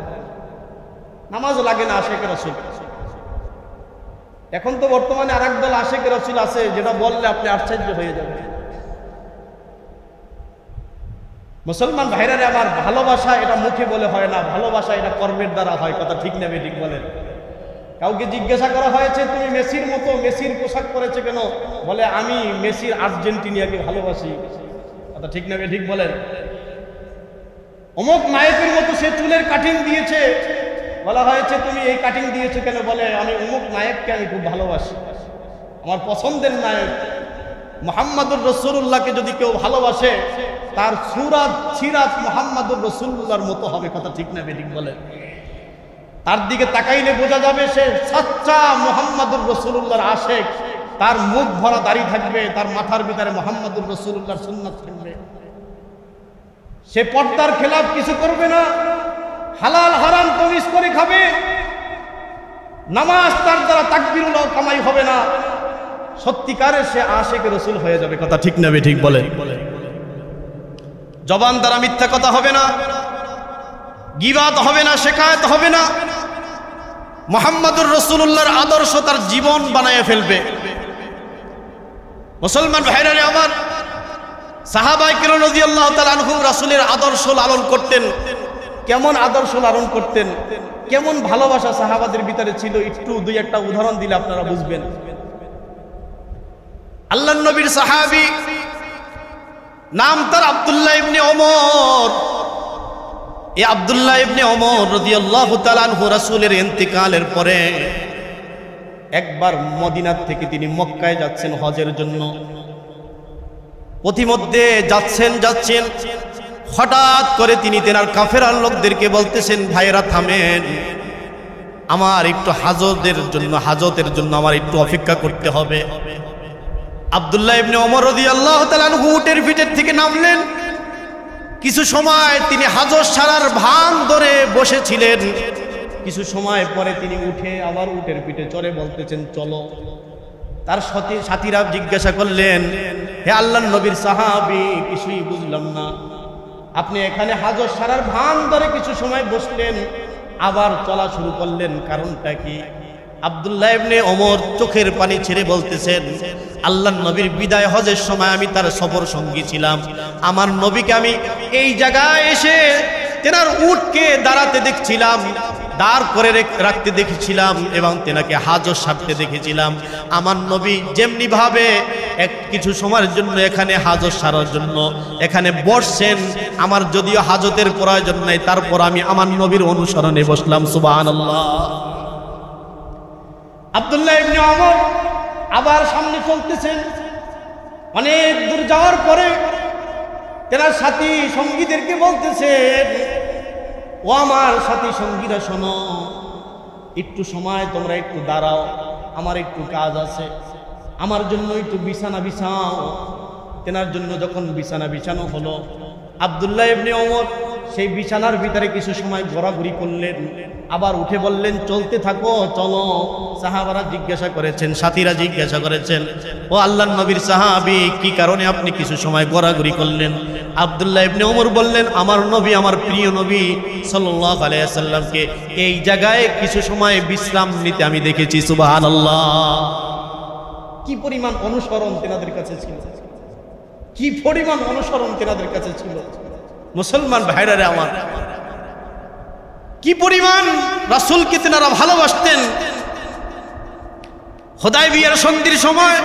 নামাজ লাগে না আশেক রাসূল। এখন তো বর্তমানে আরেক দল আশেক রাসূল আছে যেটা বললে আপনি আশ্চর্য হয়ে যাবেন। মুসলমান ভাইরা আমার, ভালোবাসা এটা মুখে বলে হয় না, ভালোবাসা এটা কর্মের দ্বারা হয়। কথা ঠিক না ঠিক বলেন? কাউকে জিজ্ঞাসা করা হয়েছে তুমি মেসির মতো মেসির পোশাক পরেছে কেন? বলে আমি মেসির আর্জেন্টিনাকে ভালোবাসি। কথা ঠিক না ঠিক বলেন? অমুক নায়কের মতো সে চুলের কাটিং দিয়েছে, বলা হয়েছে তুমি এই কাটিং দিয়েছো কেন? বলে আমি অমুক নায়ককে আমি খুব ভালোবাসি, আমার পছন্দের নায়ক মুহাম্মাদুর রাসূলুল্লাহকে যদি কেউ ভালোবাসে তার সুরাত সিরাত মুহাম্মাদুর রাসূলুল্লাহর মতো হবে। কথা ঠিক না ঠিক বলেন? তার দিকে তাকাইলে বোঝা যাবে সে সচ্চা মুহাম্মাদুর রাসূলুল্লাহর আশেক। তার মুখ ভরা দাড়ি থাকবে, তার মাথার ভিতরে মুহাম্মাদুর রাসূলুল্লাহর সুন্নাত থাকবে। সে পর্দার খেলাফ কিছু করবে না, হালাল হারাম তমিজ করে খাবে। নামাজ তার দ্বারা তাকবীরুল্লাহ কামাই হবে না। সত্যিকারের সে আশেক রাসূল হয়ে যাবে। কথা ঠিক না ঠিক বলেন? জবান দ্বারা মিথ্যা কথা হবে না, গীবাত হবে না, শিকায়াত হবে না। মুহাম্মাদুর রাসূলুল্লাহর আদর্শ তার জীবন বানায় ফেলবে। মুসলমান ভাইরা আমার, সাহাবায়ে কেরাম রাদিয়াল্লাহু তাআলা আনহুম রাসূলের আদর্শ লালন করতেন। কেমন আদর্শ লালন করতেন, কেমন ভালোবাসা সাহাবাদের ভিতরে ছিল, একটু দুই একটা উদাহরণ দিলে আপনারা বুঝবেন। আল্লাহর নবীর সাহাবী, নাম তার আব্দুল্লাহ ইবনে ওমর। এই আব্দুল্লাহ ইবনে ওমর রাদিয়াল্লাহু তাআলা আনহু রাসূলের ইন্তিকালের পরে একবার মদিনার থেকে তিনি মক্কায় যাচ্ছেন হজের জন্য। পথিমধ্যে যাচ্ছেন, হঠাৎ করে তিনি তেনার কাফেরার লোকদেরকে বলতেছেন, ভাইয়েরা থামেন, আমার একটু হাজতের জন্য আমার একটু অপেক্ষা করতে হবে। আব্দুল্লাহ ইবনে ওমর রাদিয়াল্লাহু তাআলা আনহু উটের পিঠের থেকে নামলেন। কিছু সময় তিনি হাজত সারার ভান ধরে বসেছিলেন। কিছু সময় পরে তিনি উঠে আবার উটের পিঠে চড়ে বলতেছেন চলো। তার সাথীরা জিজ্ঞাসা করলেন, হে আল্লাহর নবীর সাহাবী, কিছুই বুঝলাম না, আপনি এখানে হাজত সারার ভান ধরে কিছু সময় বসলেন, আবার চলা শুরু করলেন, কারণটা কি? আব্দুল্লাহ ইবনে ওমর চোখের পানি ছেড়ে বলতেছেন, আল্লাহর নবীর বিদায় হজের সময় আমি তার সফর সঙ্গী ছিলাম। আমার নবীকে আমি এই জায়গায় এসে তেনার উটকে দাঁড়াতে দেখছিলাম, দাঁড় করে রাখতে দেখেছিলাম এবং তেনাকে হাজত সারতে দেখেছিলাম। আমার নবী যেমনি ভাবে কিছু সময়ের জন্য এখানে হাজত সারার জন্য এখানে বসছেন, আমার যদিও হাজতের প্রয়োজন নাই, তারপর আমি আমার নবীর অনুসরণে বসলাম। সুবহানাল্লাহ। আব্দুল্লাহ ইবনে ওমর আবার সামনে চলতেছেন। অনেক দূর যাওয়ার পরে তেনার সাথী সঙ্গীদেরকে বলতেছেন, ও আমার সাথী সঙ্গীরা শোনো, একটু সময় তোমরা একটু দাঁড়াও, আমার একটু কাজ আছে, আমার জন্য একটু বিছানা বিছাও। তেনার জন্য যখন বিছানা বিছানো হলো, আব্দুল্লাহ ইবনে ওমর সেই বিছানার ভিতরে কিছু সময় ঘোরাঘুরি করলেন, আবার উঠে বললেন চলতে থাকো, চলো। সাহাবারা জিজ্ঞাসা করেছেন, সাথীরা জিজ্ঞাসা করেছেন, ও আল্লাহর নবীর সাহাবী, কি কারণে আপনি কিছু সময় ঘোরাঘুরি করলেন? আব্দুল্লাহ ইবনে ওমর বললেন, আমার নবী, আমার প্রিয় নবী সাল্লাল্লাহু আলাইহি ওয়াসাল্লামকে এই জায়গায় কিছু সময় বিশ্রাম নিতে আমি দেখেছি। সুবহানাল্লাহ। কি পরিমাণ অনুসরণ তেনাদের কাছে ছিল, কি পরিমাণ অনুসরণ তেনাদের কাছে ছিল। মুসলমান ভাইরা রে আমার, কি পরিমাণ রাসূলকে তেনারা ভালোবাসতেন। হুদায়বিয়ার সন্ধির সময়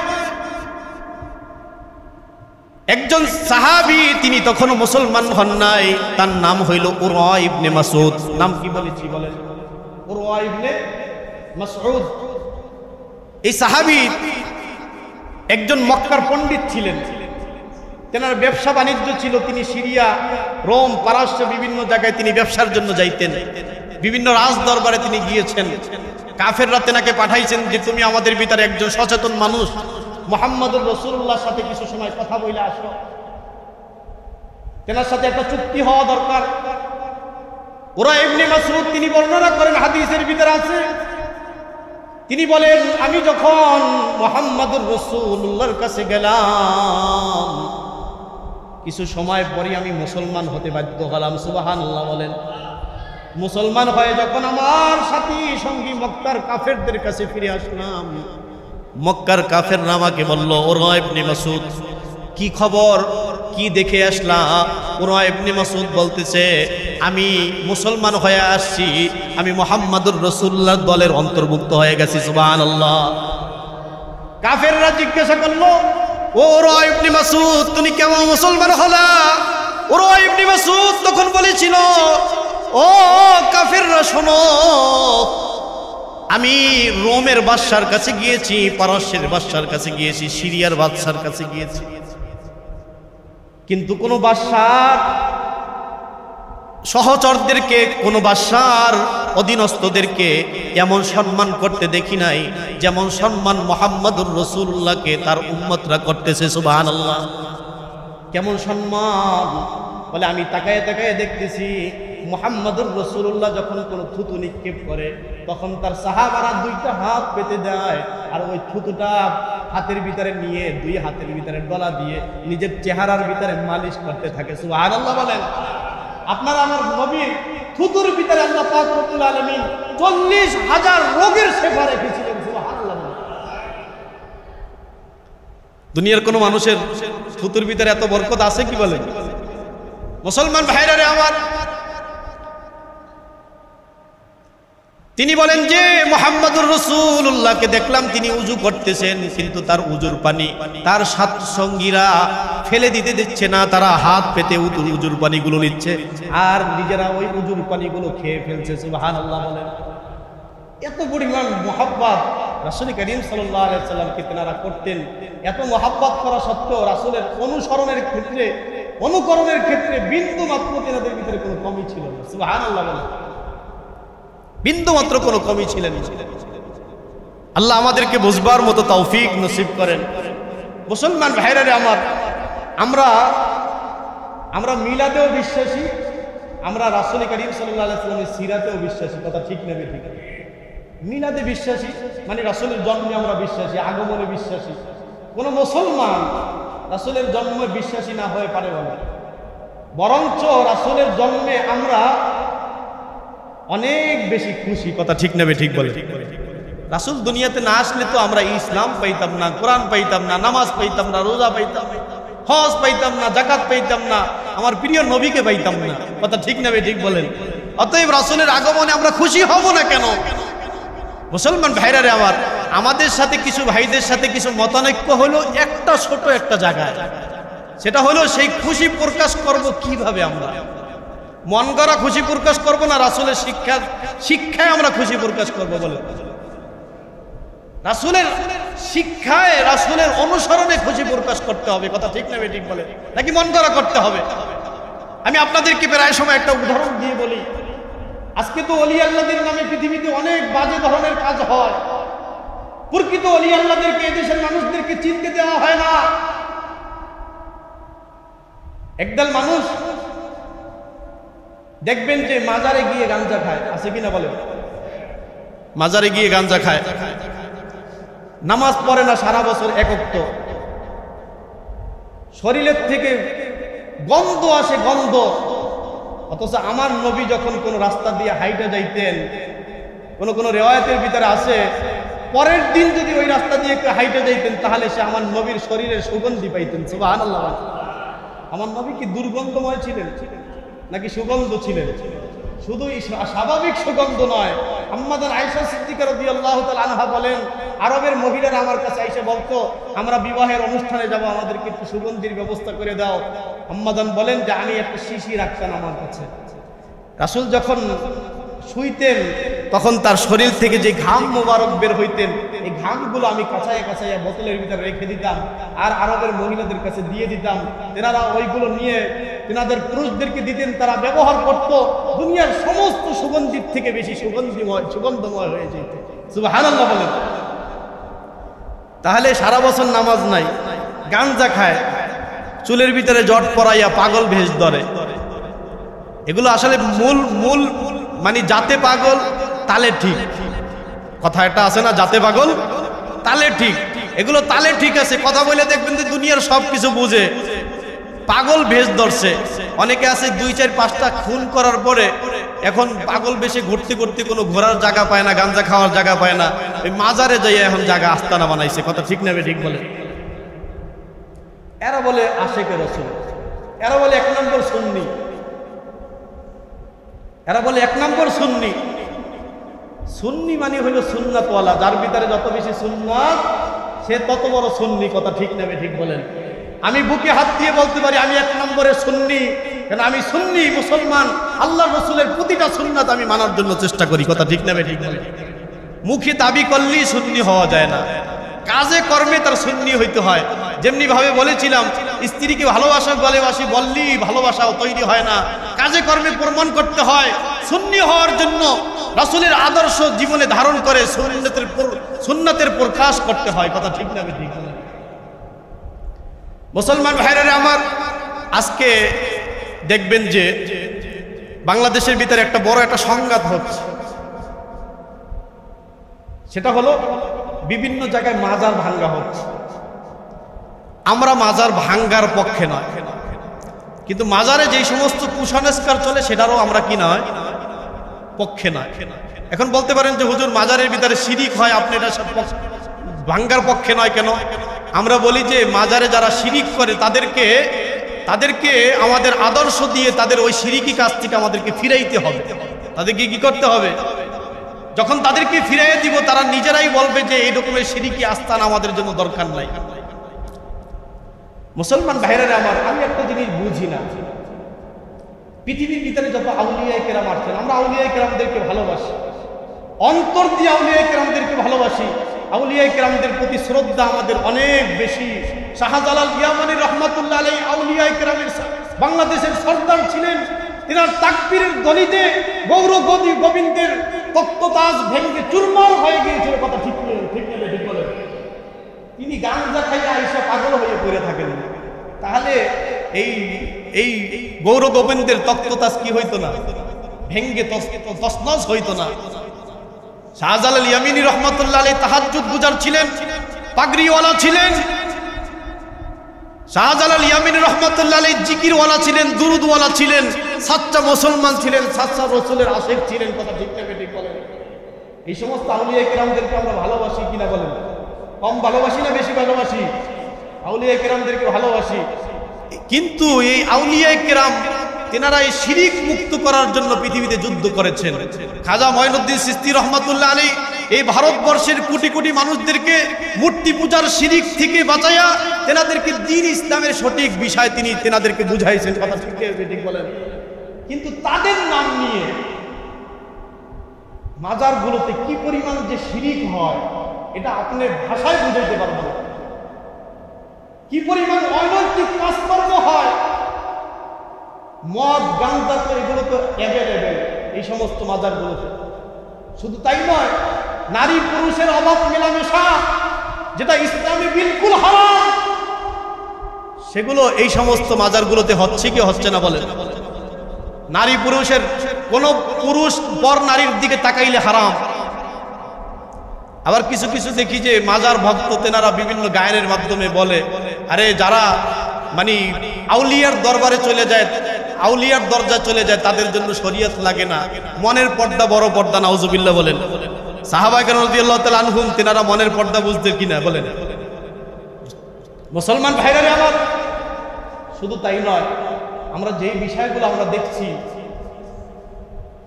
একজন সাহাবী, তিনি তখনও মুসলমান হন নাই, তার নাম হইল উরওয়া ইবনে মাসউদ। নাম কি বলেছি বলেন? উরওয়া ইবনে মাসউদ। এই সাহাবী একজন মক্কার পণ্ডিত ছিলেন, তেনার ব্যবসা বাণিজ্য ছিল। তিনি সিরিয়া, রোম, পারস্য বিভিন্ন জায়গায় তিনি ব্যবসার জন্য যাইতেন। বিভিন্ন রাজ দরবারে তিনি গিয়েছেন। কাফেররা তেনাকে পাঠাইছেন যে তুমি আমাদের ভিতরে একজন সচেতন মানুষ, মুহাম্মদুর রাসূলুল্লাহর সাথে কিছু সময় কথা বলে আসো, তেনার সাথে একটা চুক্তি হওয়া দরকার। উরওয়া ইবনে মাসউদ তিনি বর্ণনা করেন, হাদিসের ভিতরে আছে, তিনি বলেন, আমি যখন মুহাম্মদুর রাসূলুল্লাহর কাছে গেলাম, কিছু সময় পরে আমি মুসলমান হতে বাধ্য হলাম। সুবহানাল্লাহ বলেন। মুসলমান হয়ে যখন আমার সাথী সঙ্গী মক্কার কাফেরদের কাছে ফিরে আসলাম, মক্কার কাফেররা আমাকে বলল, উরওয়া ইবনে মাসউদ কি খবর, কি দেখে আসলা? উরওয়া ইবনে মাসউদ বলতেছে, আমি মুসলমান হয়ে আসছি, আমি মুহাম্মদুর রাসূলুল্লাহর দলের অন্তর্ভুক্ত হয়ে গেছি। সুবহানাল্লাহ। কাফেররা জিজ্ঞাসা করলো, ও উরওয়া ইবনে মাসউদ, তুমি কেমন মুসলমান হলা? উরওয়া ইবনে মাসউদ তখন বলেছিল, ও কাফেররা শোনো, আমি রোমের বাদশার কাছে গিয়েছি, পারস্যের বাদশার কাছে গিয়েছি, সিরিয়ার বাদশার কাছে গিয়েছি, কিন্তু কোন বাদশার সহচরদেরকে, কোন বাদশার অধীনস্থদেরকে এমন সম্মান করতে দেখি নাই যেমন সম্মান মুহাম্মদুর রাসূলুল্লাহকে তার উম্মতরা করতেছে। সুবহানাল্লাহ। কেমন সম্মান? বলে, আমি তাকায় তাকায় দেখতেছি মুহাম্মদুর রাসূলুল্লাহ যখন কোনো থুতু নিক্ষেপ করে, তখন তার সাহাবারা দুইটা হাত পেতে দেয়, আর ওই থুতুটা হাতের ভিতরে নিয়ে দুই হাতের ভিতরে ডলা দিয়ে নিজের চেহারার ভিতরে মালিশ করতে থাকে। সুবহানাল্লাহ বলেন। আপনারা আমার নবীর থুতুর ভিতরে আল্লাহ পাক রব্বুল আলামিন 40,000 রোগের শেফা রেখেছিলেন। সুবহানাল্লাহ। দুনিয়ার কোন মানুষের থুতুর ভিতরে এত বরকত আছে কি বলেন? মুসলমান ভাইরা রে আমার, তিনি বলেন যে মুহাম্মদুর রাসূলুল্লাহকে দেখলাম তিনি উযু করতেছেন, কিন্তু তার উযুর পানি তার সাত সঙ্গীরা ফেলে দিতে দিচ্ছে না, তারা হাত পেতে উযুর পানিগুলো নিচ্ছে আর নিজেরা ওই উযুর পানিগুলো খেয়ে ফেলছে। সুবহানাল্লাহ বলেন। এত পরিমাণ মুহাব্বত রাসূল করিম সাল্লাল্লাহু আলাইহি সাল্লামকে তেনারা করতেন। এত মুহাব্বত করা সত্ত্বেও রাসূলের অনুসরণের ক্ষেত্রে, অনুকরণের ক্ষেত্রে বিন্দু মাত্র তেনাদের ভিতরে কোনো কমি ছিল না। সুবহানাল্লাহ বলেন। বিন্দু মাত্র কোনো কমি ছিলেন না। আল্লাহ আমাদেরকে বুঝবার মতো তৌফিক নসিব করেন। মুসলমান ভাইরা রে আমার, আমরা মিলাদেও বিশ্বাসী, আমরা রাসূল করিম সাল্লাল্লাহু আলাইহি সাল্লামের সিরাতেও বিশ্বাসী। কথা ঠিক নেবে ঠিক? মিলাদে বিশ্বাসী মানে রাসূলের জন্মে আমরা বিশ্বাসী, আগমনে বিশ্বাসী। কোন মুসলমান রাসূলের জন্মে বিশ্বাসী না হয়ে পারে বলে, বরঞ্চ রাসূলের জন্মে আমরা অনেক বেশি খুশি। কথা ঠিক নেবে ঠিক বলে? রাসূল দুনিয়াতে না আসলে তো আমরা ইসলাম পাইতাম না, কোরআন পাইতাম না, নামাজ পাইতাম না, রোজা পাইতাম না, হজ পাইতাম না, যাকাত পাইতাম না, আমার প্রিয় নবীকে পাইতাম না। কথা ঠিক নেবে ঠিক বলেন? অতএব রাসূলের আগমনে আমরা খুশি হব না কেন? মুসলমান ভাইরা রে আমার, আমাদের সাথে কিছু ভাইদের সাথে কিছু মতানৈক্য হলো একটা ছোট একটা জায়গায়, সেটা হলো সেই খুশি প্রকাশ করব কিভাবে? আমরা মন গড়া খুশি প্রকাশ করব না রাসূলের শিক্ষায় আমরা খুশি প্রকাশ করব? বলে, রাসূলের শিক্ষায়, রাসূলের অনুসরণে খুশি প্রকাশ করতে হবে। কথা ঠিক না ঠিক বলে? নাকি মন গড়া করতে হবে? আমি আপনাদেরকে প্রায় সময় একটা উদাহরণ দিয়ে বলি। আজকে তো অলি আল্লাহদের নামে পৃথিবীতে অনেক বাজে ধরনের কাজ হয়। প্রকৃত অলি আল্লাহদেরকে এদেশের মানুষদেরকে চিনতে দেওয়া হয় না। একদল মানুষ দেখবেন যে মাজারে গিয়ে গাঞ্জা খায়, আছে কিনা বলেন? মাজারে গিয়ে গাঞ্জা খায়, নামাজ পড়ে না সারা বছর একক্ত, শরীরের থেকে গন্ধ আসে, গন্ধ। অথচ আমার নবী যখন কোন রাস্তা দিয়ে হাইটে যাইতেন, কোন রেওয়ায়তের ভিতরে আছে পরের দিন যদি ওই রাস্তা দিয়ে একটু হাইটে যাইতেন তাহলে সে আমার নবীর শরীরের সুগন্ধি পাইতেন। সুবহানাল্লাহ। আমার নবী কি দুর্গন্ধময় ছিলেন নাকি সুগন্ধ ছিলেন? শুধু স্বাভাবিক সুগন্ধ নয়। আম্মাজান আয়েশা সিদ্দিকা রাদিয়াল্লাহু তাআলা আনহা বলেন, আরবের মহিলারা আমার কাছে এসে বলতো, আমরা বিবাহের অনুষ্ঠানে যাব, আমাদেরকে একটু সুগন্ধির ব্যবস্থা করে দাও। আম্মাজান বলেন যে আমি একটা শিশি রাখতাম আমার কাছে। রাসূল যখন শুইতেন তখন তার শরীর থেকে যে ঘাম মোবারক বের হইতেন, এই ঘামগুলো আমি কাছায় কাছায় বোতলের ভিতরে রেখে দিতাম আর আরবের মহিলাদের কাছে দিয়ে দিতাম। তেনারা ওইগুলো নিয়ে তেনাদের পুরুষদেরকে দিতেন, তারা ব্যবহার করত। দুনিয়ার সমস্ত সুগন্ধির থেকে বেশি সুগন্ধময় হয়ে যেত। সুবহানাল্লাহ বলেন। তাহলে সারা বছর নামাজ নাই, গাঞ্জা খায়, চুলের ভিতরে জট পরাইয়া পাগল ভেষ ধরে, এগুলো আসলে মূল মানে জাতে পাগল তালে ঠিক, কথা একটা আছে না, জাতে পাগল তালে ঠিক। এগুলো তালে ঠিক আছে, কথা বলে দেখবেন যে দুনিয়ার সব কিছু বুঝে, পাগল ভেষ ধরছে। অনেকে আছে 2-4-5টা খুন করার পরে এখন পাগল বেশে ঘুরতে ঘুরতে কোনো ঘোরার জায়গা পায় না, গাঞ্জা খাওয়ার জায়গা পায় না, ওই মাজারে যাই এখন জায়গা আস্তানা বানাইছে। কথা ঠিক নেবে ঠিক বলে। এরা বলে আশেকে রাসূল, এরা বলে 1 নম্বর সুন্নি, এরা বলে 1 নম্বর সুন্নি। সুন্নি মানে হলো সুন্নাতওয়ালা, যার ভিতরে যত বেশি সুন্নাত সে তত বড় সুন্নি। কথা ঠিক নেবে ঠিক বলেন। আমি বুকে হাত দিয়ে বলতে পারি আমি 1 নম্বরের সুন্নি, কেন আমি সুন্নি মুসলমান। আল্লাহ রসুলের প্রতিটা সুন্নাত আমি মানার জন্য চেষ্টা করি। কথা ঠিক নেবে ঠিক বলেন। মুখে দাবি করলেই সুন্নি হওয়া যায় না, কাজে কর্মে তার সুন্নি হইতে হয়। যেমনি ভাবে বলেছিলাম, স্ত্রীকে ভালোবাসা বললেই ভালোবাসাও তৈরি হয় না, কাজে কর্মে প্রমাণ করতে হয়। সুন্নি হওয়ার জন্য রাসূলের আদর্শ জীবনে ধারণ করে সুন্নাতের প্রকাশ করতে হয়। কথা ঠিক না ঠিক বলেন। মুসলমান ভাইরা আমার, আজকে দেখবেন যে বাংলাদেশের ভিতরে একটা বড় একটা সংঘাত হচ্ছে। সেটা হলো বিভিন্ন জায়গায় মাজার ভাঙ্গা হচ্ছে। আমরা মাজার ভাঙ্গার পক্ষে নয়, কিন্তু মাজারে যেই সমস্ত কুসংস্কার চলে সেটারও আমরা কি নয়, পক্ষে নয়। এখন বলতে পারেন যে হুজুর মাজারের ভিতরে শিরিক হয়, আপনি এটা ভাঙ্গার পক্ষে নয় কেন? আমরা বলি যে মাজারে যারা শিরিক করে তাদেরকে আমাদের আদর্শ দিয়ে তাদের ওই শিরিকি কাজ থেকে আমাদেরকে ফিরাইতে হবে। তাদেরকে কি করতে হবে? যখন তাদেরকে ফিরাইয়ে দিব তারা নিজেরাই বলবে যে এই রকমের শিরিকি আস্থান আমাদের জন্য দরকার নাই। মুসলমান ভাইরা আমার, আমি একটা জিনিস বুঝি না, পৃথিবীর ভিতরে যত আউলিয়ায়ে কেরাম আসছেন, আমরা আউলিয়ায়ে কেরামদেরকে ভালোবাসি, অন্তর দিয়ে আউলিয়ায়ে কেরামদেরকে ভালোবাসি। আউলিয়ায়ে কেরামদের প্রতি শ্রদ্ধা আমাদের অনেক বেশি। শাহজালাল ইয়ামানী রহমাতুল্লাহ আলাইহি আউলিয়ায়ে কেরামের বাংলাদেশের সর্দার ছিলেন। তিনার তাকবীরের ধ্বনিতে গৌর গোবিন্দের তক্ততাজ ভেঙে চুরমার হয়ে গিয়েছিল। কথা ঠিক ঠিক বলেন। তিনি গাঞ্জা খাইয়া আইসা পাগল হয়ে পড়ে থাকেন, তাহলে এই গৌর গোবিন্দের তক্ততাজ কি হইতো না, ভেঙ্গে তছনছ হইতো না। শাহজালাল ইয়ামানী রহমাতুল্লাহ আলাইহি তাহাজ্জুদ গুজার ছিলেন, পাগড়িওয়ালা ছিলেন। শাহজালাল ইয়ামানী রহমাতুল্লাহ আলাইহি জিকিরওয়ালা ছিলেন, দুরুদওয়ালা ছিলেন, সাচ্চা মুসলমান ছিলেন, সাচ্চা রাসূলের আশিক ছিলেন। কথা ঠিক না ঠিক বলেন। এই সমস্ত আউলিয়া কেরামদেরকে আমরা ভালোবাসি কিনা বলেন? কম ভালোবাসি না বেশি ভালোবাসি? আউলিয়া কেরামদেরকে ভালোবাসি, কিন্তু এই আউলিয়া কেরাম তেনারা এই শিরিক মুক্ত করার জন্য পৃথিবীতে যুদ্ধ করেছেন। খাজা মঈনুদ্দিন চিশতি রহমাতুল্লাহ আলাইহি এই ভারতবর্ষের কোটি কোটি মানুষদেরকে মূর্তি পূজার শিরিক থেকে বাঁচাইয়া তেনাদেরকে দ্বীন ইসলামের সঠিক বিষয় তিনি তেনাদেরকে বুঝাইছেন। কথা ঠিক বলেন। কিন্তু তাদের নাম নিয়ে মাজারগুলোতে কি পরিমাণ যে শিরিক হয় এটা আপনি ভাষায় বুঝাইতে পারবেন না। কি পরিমাণ অনৈতিক কাজকর্ম হয়, মদ গাঞ্জা তো এগুলো তো অ্যাভেলেবেল, এই সমস্ত মাজারগুলোতে। শুধু তাই নয়, নারী পুরুষের অবাধ মেলামেশা, যেটা ইসলামে বিলকুল হারাম, সেগুলো এই সমস্ত মাজারগুলোতে হচ্ছে কি হচ্ছে না বলেন? নারী পুরুষের কোন পুরুষ পর নারীর দিকে তাকাইলে হারাম। আবার কিছু কিছু দেখি যে মাজার ভক্ত তেনারা বিভিন্ন গায়নের মাধ্যমে বলে, আরে যারা মানে আউলিয়ার দরবারে চলে যায়, আউলিয়ার দরজা চলে যায়, তাদের জন্য শরীয়ত লাগে না, মনের পর্দা বড় পর্দা। নাউজুবিল্লাহ বলেন। সাহাবায়ে কেরাম রাদিয়াল্লাহু তাআলা আনহুম তেনারা মনের পর্দা বুঝতেন কিনা বলেন? মুসলমান ভাইরা আমার, শুধু তাই নয়, আমরা যেই বিষয়গুলো আমরা দেখছি,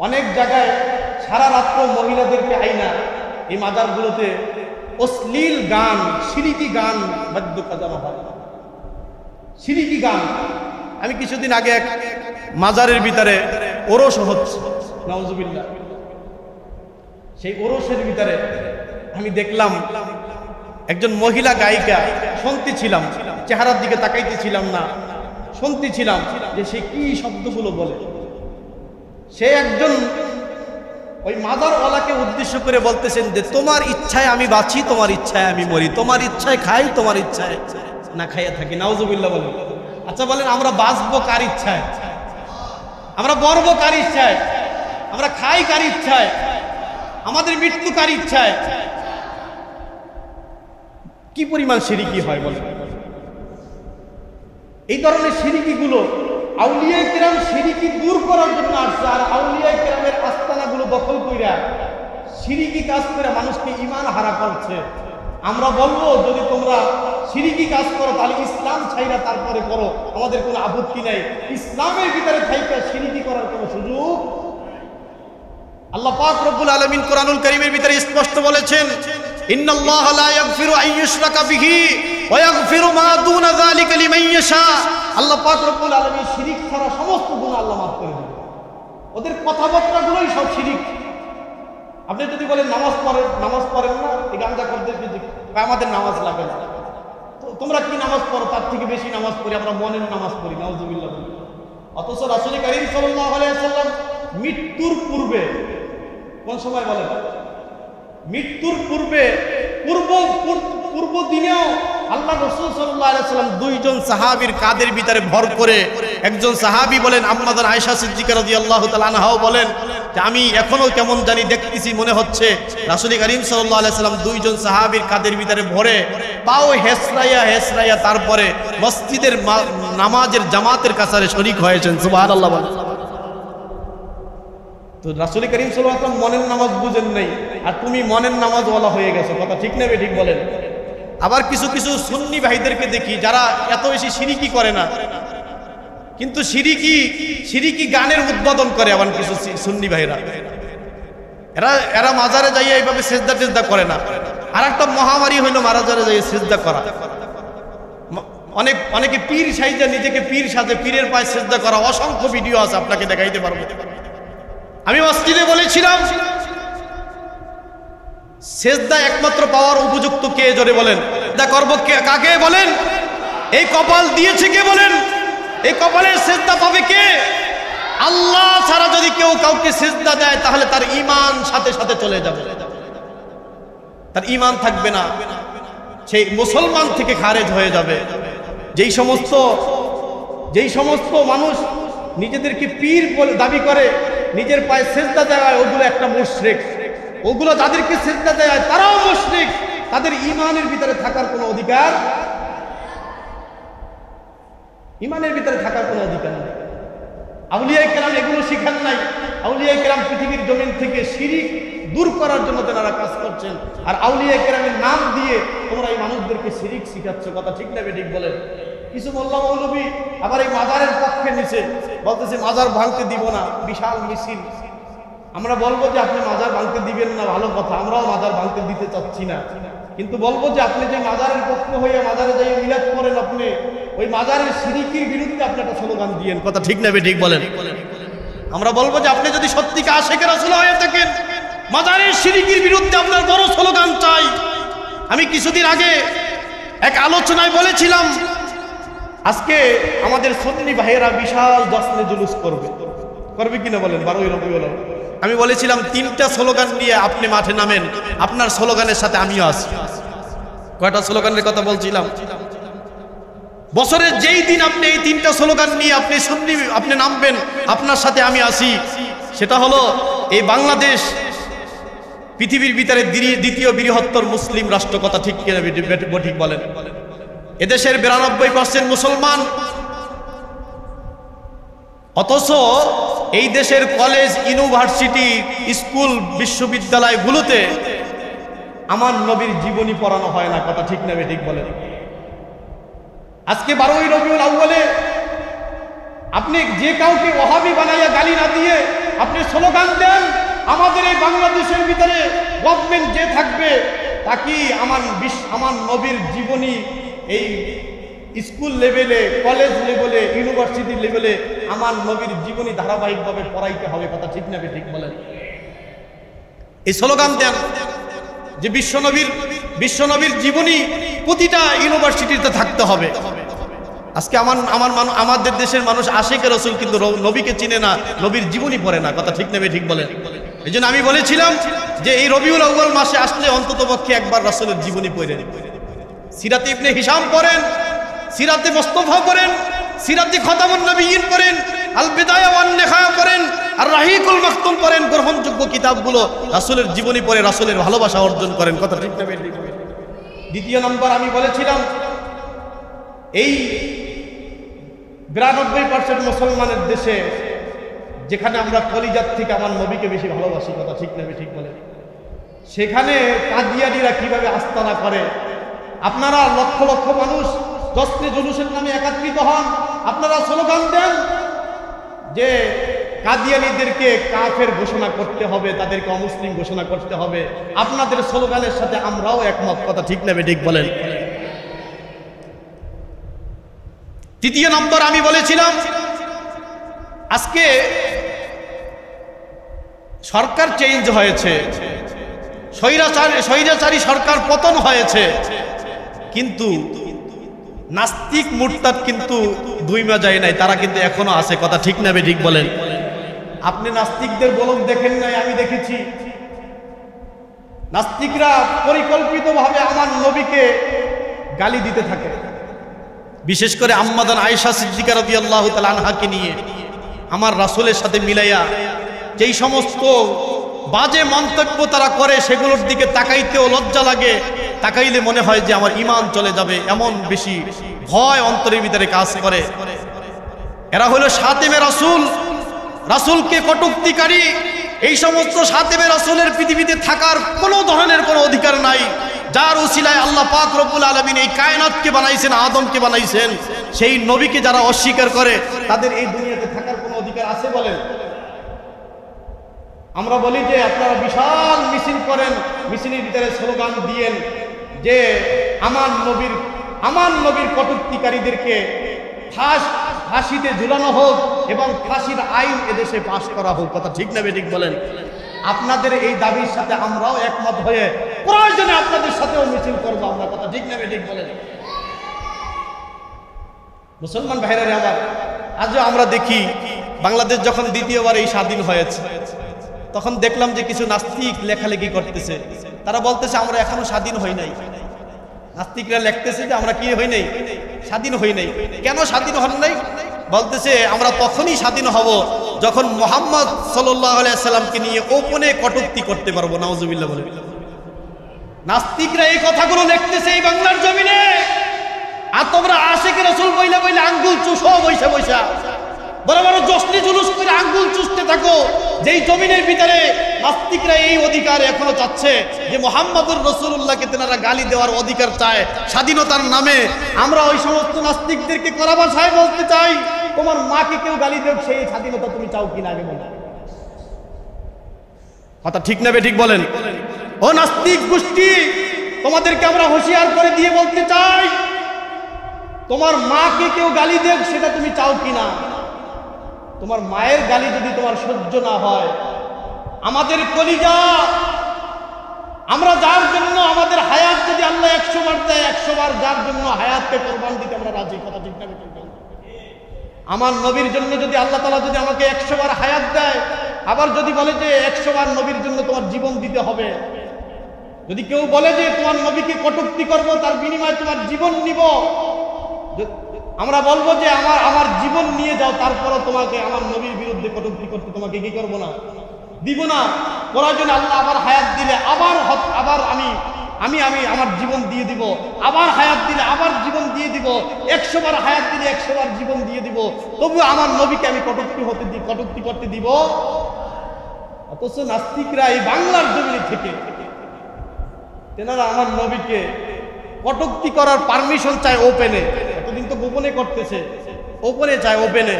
অনেক জায়গায় সারা রাত্র মহিলাদেরকে আইনা এই মাজারগুলোতে অশ্লীল গান, শিরিকি গান বাদ্য বাজানো হয়, শিরিকি গান। আমি কিছুদিন আগে এক মাজারের ভিতরে ওরস হচ্ছে, নাউজুবিল্লাহ, সেই ওরসের ভিতরে আমি দেখলাম একজন মহিলা গায়িকা, শুনতেছিলাম, চেহারার দিকে তাকাইতেছিলাম না, শুনতেছিলাম যে সে কি শব্দগুলো বলে। সে একজন ওই মাজারওয়ালাকে উদ্দেশ্য করে বলতেছেন যে তোমার ইচ্ছায় আমি বাঁচি, তোমার ইচ্ছায় আমি মরি, তোমার ইচ্ছায় খাই, তোমার ইচ্ছায় না খাইয়া থাকি। নাউজুবিল্লাহ বলেন। আচ্ছা বলেন, আমরা বাঁচবো কার ইচ্ছায়? আমরা মরবো কার ইচ্ছায়? আমরা খাই কার ইচ্ছায়? আমাদের মৃত্যু কার ইচ্ছায়? কি পরিমাণ শিরিকি হয় বলেন? এই ধরনের শিরিকিগুলো আউলিয়ায়ে কেরাম শিরিকি দূর করার জন্য আসছে, আর আউলিয়ায়ে কেরামের আস্তানাগুলো দখল কইরা শিরিকি কাজ করে মানুষকে ঈমান হারা করছে। আমরা বলবো, যদি তোমরা শিরিকি কাজ করো তাহলে ইসলাম ছাইরা তারপরে করো, আমাদের কোনো আপত্তি নাই। ইসলামের ভিতরে থাইকা শিরিকি করার কোনো সুযোগ। আল্লাহ পাক রব্বুল আলামিন কোরআনুল কারীমের ভিতরে স্পষ্ট বলেছেন, ইন্নাল্লাহা লা ইয়াগফিরু আন ইউশরাকা বিহি ওয়া ইয়াগফিরু মা দুনা যালিকা লিমান ইয়াশা। আল্লাহ পাক রব্বুল আলামিন শিরিক ছাড়া সমস্ত গুনাহ আল্লাহ মাফ করে দেন। ওদের কথাবার্তাগুলোই সব শিরিক। আপনি যদি বলেন নামাজ পড়েন না, এই গাঁজাখোরদেরকে যে আমাদের নামাজ লাগে না, তো তোমরা কি নামাজ পড়ো? তার থেকে বেশি নামাজ পড়ি আমরা, মনের নামাজ পড়ি। নাউজুবিল্লাহ। অথচ রাসূল কারীম সাল্লাল্লাহু আলাইহি ওয়াসাল্লাম মৃত্যুর পূর্বে, কোন সময় বলেন? মৃত্যুর পূর্বে, পূর্ব দিনেও আল্লাহ রাসূল সাল্লাল্লাহু আলাইহি ওয়াসাল্লাম দুইজন সাহাবীর কাঁধের ভিতরে ভর করে, একজন সাহাবী বলেন আম্মাজান আয়েশা সিদ্দিকা রাদিয়াল্লাহু তাআলা আনহাও বলেন যে আমি এখনো কেমন জানি দেখতেছি, মনে হচ্ছে রাসূল কারীম সাল্লাল্লাহু আলাইহি ওয়াসাল্লাম দুইজন সাহাবীর কাঁধের ভিতরে ভরে পাও হেসরাইয়া তারপরে মসজিদের নামাজের জামাতের কাছারে শরীক হয়েছেন। সুবহানাল্লাহ বলেন। তো রাসূল কারীম সাল্লাল্লাহু আলাইহি ওয়াসাল্লাম মনের নামাজ বুঝেন নাই, আর তুমি মনের নামাজ ওয়ালা হয়ে গেছো। কথা ঠিক না ঠিক বলেন? আবার কিছু কিছু সুন্নি ভাইদেরকে দেখি যারা এত বেশি শিরিকি করে না, কিন্তু শিরিকি গানের উদ্বোধন করে। আবার কিছু সুন্নি ভাইরা এরা মাজারে যাইয়া এইভাবে সেজদা করে না। আর একটা মহামারী হইল মাজারে যাইয়া সেজদা করা। অনেকে পীর সাইজা, নিজেকে পীর সাজে, পীরের পায়ে সেজদা করা। অসংখ্য ভিডিও আছে, আপনাকে দেখাইতে পারবো। আমি মসজিদে বলেছিলাম, সেজদা একমাত্র পাওয়ার উপযুক্ত কে? জোরে বলেন। সেজদা করব কাকে বলেন? এই কপাল দিয়েছে কে বলেন? এই কপালের সেজদা পাবে কে? আল্লাহ ছাড়া যদি কেউ কাউকে সেজদা দেয় তাহলে তার ঈমান সাথে সাথে চলে যাবে, তার ঈমান থাকবে না, সেই মুসলমান থেকে খারেজ হয়ে যাবে। যেই সমস্ত মানুষ নিজেদেরকে পীর বলে দাবি করে, নিজের পায়ে সেজদা দেয়, ওগুলো একটা মুশরিক। ওগুলো যাদেরকে সেজদা দেয় তারাও মুশরিক। তাদের ঈমানের ভিতরে থাকার কোনো অধিকার, ঈমানের ভিতরে থাকার কোনো অধিকার নেই। আউলিয়ায়ে কেরাম এগুলো শিখান নাই। আউলিয়ায়ে কেরাম পৃথিবীর জমিন থেকে শিরিক দূর করার জন্য তেনারা কাজ করছেন, আর আউলিয়ায়ে কেরামের নাম দিয়ে তোমরা এই মানুষদেরকে শিরিক শিখাচ্ছ। কথা ঠিক না ঠিক বলেন? কিছু মোল্লা মৌলবী আবার এই মাজারের পক্ষে নিচে বলতেছে মাজার ভাঙতে দিব না, বিশাল মিছিল। আমরা বলবো যে আপনি মাজার ভাঙতে দিবেন না, ভালো কথা, আমরাও মাজার ভাঙতে দিতে চাচ্ছি না, কিন্তু বলবো যে আপনি যে মাজারের পক্ষ হয়ে মাজারে যাই মিলাদ করেন, আপনি ওই মাজারের শিরিকির বিরুদ্ধে আপনি একটা স্লোগান দিয়েন। কথা ঠিক না ঠিক বলেন? আমরা বলবো যে আপনি যদি সত্যিকার আশিকে রাসূল হয়ে থাকেন, মাজারের শিরিকির বিরুদ্ধে আপনার বড় স্লোগান চাই। আমি কিছুদিন আগে এক আলোচনায় বলেছিলাম, আজকে আমাদের সুন্নি ভাইয়েরা বিশাল জশ্নে জুলুস করবে কিনা বলেন? 12ই রবিউল আউয়াল আমি বলেছিলাম 3টা স্লোগান নিয়ে আপনি মাঠে নামেন, আপনার স্লোগানের সাথে আমিও আছি। কয়টা স্লোগানের কথা বলছিলাম? বছরের যেই দিন আপনি এই 3টা স্লোগান নিয়ে আপনি নামবেন, আপনার সাথে আমি আছি। সেটা হলো এই বাংলাদেশ পৃথিবীর ভিতরে দ্বিতীয় বৃহত্তর মুসলিম রাষ্ট্র, কথা ঠিক কিনা ঠিক বলেন? এদেশের 92% মুসলমান, অথচ এই দেশের কলেজ, ইউনিভার্সিটি, স্কুল, বিশ্ববিদ্যালয়গুলোতে আমার নবীর জীবনী পড়ানো হয় না, কথা ঠিক না ঠিক বলেন? আজকে 12ই রবিউল আউয়ালে আপনি যে কাউকে ওহাবি বানাইয়া গালি না দিয়ে আপনি স্লোগান দেন, আমাদের এই বাংলাদেশের ভিতরে গভর্নমেন্ট যে থাকবে তাকে আমার নবীর জীবনী এই স্কুল লেভেলে, কলেজ লেভেলে, ইউনিভার্সিটি লেভেলে আমার নবীর জীবনী ধারাবাহিকভাবে পড়াইতে হবে, কথা ঠিক না ঠিক বলেন? এই স্লোগান দেন যে বিশ্বনবীর জীবনী প্রতিটা ইউনিভার্সিটিতে থাকতে হবে। আজকে আমাদের দেশের মানুষ আশিকে রাসূল কিন্তু নবীকে চিনে না, নবীর জীবনী পড়ে না, কথা ঠিক না ঠিক বলেন? এই জন্য আমি বলেছিলাম যে এই রবিউল আউয়াল মাসে আসলে অন্তত পক্ষে একবার রাসূলের জীবনী পড়েন, সিরাতে ইবনে হিশাম পড়েন, সিরাতে মুস্তাফা পড়েন, সিরাতে খাতামুন নবিয়্যিন পড়েন, আল বিদায়া ওয়ান নিহায়া পড়েন, আর রাহিকুল মাকতুম পড়েন। গ্রহণযোগ্য কিতাবগুলো রাসূলের জীবনী পড়ে রাসূলের ভালোবাসা অর্জন করেন, কথা ঠিক না ঠিক? দ্বিতীয় নম্বর আমি বলেছিলাম এই 92% মুসলমানের দেশে, যেখানে আমরা কলিজাত থেকে আমার নবীকে বেশি ভালোবাসি, কথা ঠিক না ঠিক বলে, সেখানে কাদিয়ানীরা কিভাবে আস্তানা করে। আপনারা লক্ষ লক্ষ মানুষ জশ্নে জুলুসের নামে একত্রিত হন, আপনারা স্লোগান দেন যে কাদিয়ানীদেরকে কাফের ঘোষণা করতে হবে, তাদেরকে অমুসলিম ঘোষণা করতে হবে। আপনাদের স্লোগানের সাথে আমরাও একমত, কথা ঠিক না ঠিক বলেন? তৃতীয় নম্বর আমি বলেছিলাম আজকে সরকার চেঞ্জ হয়েছে, স্বৈরাচারী সরকার পতন হয়েছে, কিন্তু নাস্তিক মুরতাদ কিন্তু দুইমা যায় নাই, তারা কিন্তু এখনো আছে, কথা ঠিক না ঠিক বলেন? আপনি নাস্তিকদের বলক দেখেন নাই, আমি দেখেছি। নাস্তিকরা পরিকল্পিতভাবে আমার নবীকে গালি দিতে থাকে, বিশেষ করে আম্মাদান আয়েশা সিদ্দিকা রাদিয়াল্লাহু তাআলা আনহাকে নিয়ে আমার রাসূলের সাথে মিলাইয়া যেই সমস্ত বাজে মন্তব্য তারা করে, সেগুলোর দিকে তাকাইতেও লজ্জা লাগে, তাকাইলে মনে হয় যে আমার ঈমান চলে যাবে, এমন বেশি ভয় অন্তরের ভিতরে কাজ করে। এরা হলো শাতিমে রাসূল, রাসূলকে কটূক্তিকারী। এই সমস্ত শাতিমে রাসূলের পৃথিবীতে থাকার কোনো ধরনের কোনো অধিকার নাই। যার উসিলায় আল্লাহ পাক রব্বুল আলামিন এই কায়নাতকে বানাইছেন, আদমকে বানাইছেন, সেই নবীকে যারা অস্বীকার করে তাদের এই দুনিয়াতে থাকার কোনো অধিকার আছে বলেন? আমরা বলি যে আপনারা বিশাল মিছিল করেন, মিছিলের ভিতরে স্লোগান দিয়েন যে আমার নবীর কটূক্তিকারীদেরকে ফাঁসিতে ঝুলানো হোক এবং ফাঁসির আইন এদেশে পাশ করা হোক, কথা ঠিক না ঠিক বলেন? আপনাদের এই দাবির সাথে আমরাও একমত হয়ে প্রয়োজনে আপনাদের সাথেও মিছিল করবো আমরা, কথা ঠিক না ঠিক বলেন? মুসলমান ভাইরা আমার, আজও আমরা দেখি বাংলাদেশ যখন দ্বিতীয়বার এই স্বাধীন হয়েছে, তখন দেখলাম যে কিছু নাস্তিক লেখালেখি করতেছে, তারা বলতেছে আমরা এখনো স্বাধীন হই নাই। নাস্তিকরা লিখতেছে যে আমরা কি হই নাই, স্বাধীন হই নাই। কেন স্বাধীন হন নাই? বলতেছে আমরা তখনই স্বাধীন হব যখন মুহাম্মদ সাল্লাল্লাহু আলাইহি সাল্লামকে নিয়ে গোপনে কটূক্তি করতে পারবো। নাউজুবিল্লাহ বলে নাস্তিকরা এই কথাগুলো লিখতেছে এই বাংলার জমিনে। আর তোমরা আশিক রাসূল বইলা বইলা আঙ্গুল চুষো বৈশা বৈশা, বড় বড় জশ্নে জুলুস করে আঙ্গুল চুষতে থাকো, যেই জমিনের ভিতরে নাস্তিকরা এই অধিকার এখনো চাচ্ছে যে মুহাম্মদুর রাসূলুল্লাহকে তেনারা গালি দেওয়ার অধিকার চায় স্বাধীনতার নামে। আমরা ওই সমস্ত নাস্তিকদেরকে কড়া ভাষায় বলতে চাই, তোমার মাকে কেউ গালি দেব, সেই স্বাধীনতা তুমি চাও কিনা আগে বলো। কথা ঠিক না ঠিক বলেন? ও নাস্তিক গোষ্ঠী, তোমাদেরকে আমরা হুঁশিয়ার করে দিয়ে বলতে চাই, তোমার মাকে কেউ গালি দেব সেটা তুমি চাও কিনা? তোমার মায়ের গালি যদি তোমার সহ্য না হয়, আমাদের কলিজা, আমরা যার জন্য আমাদের হায়াত যদি আল্লাহ 100 বার দেয়, 100 বার যার জন্য হায়াতকে কোরবান দিতে আমরা রাজি, কথা ঠিক না? আমার নবীর জন্য যদি আল্লাহ তাআলা যদি আমাকে 100 বার হায়াত দেয়, আবার যদি বলে যে 100 বার নবীর জন্য তোমার জীবন দিতে হবে, যদি কেউ বলে যে তোমার নবীকে কটূক্তি করব, তার বিনিময়ে তোমার জীবন নিব, আমরা বলবো যে আমার জীবন নিয়ে যাও, তারপরও তোমাকে আমার নবীর বিরুদ্ধে কটূক্তি করতে তোমাকে কি করবো না, দিব না। প্রয়োজনে আল্লাহ আবার হায়াত দিলে আবার আমি আমার জীবন দিয়ে দিব, আবার হায়াত দিলে আবার জীবন দিয়ে দিব, 100 বার হায়াত দিলে 100 বার জীবন দিয়ে দিব, তবু আমার নবীকে আমি কটূক্তি করতে দিব। অথচ নাস্তিকরা এই বাংলার জমিনে থেকে তেনারা আমার নবীকে কটূক্তি করার পারমিশন চায় ওপেনে। এতদিন তো গোপনে করতেছে, ওপেনে চায়, ওপেনে।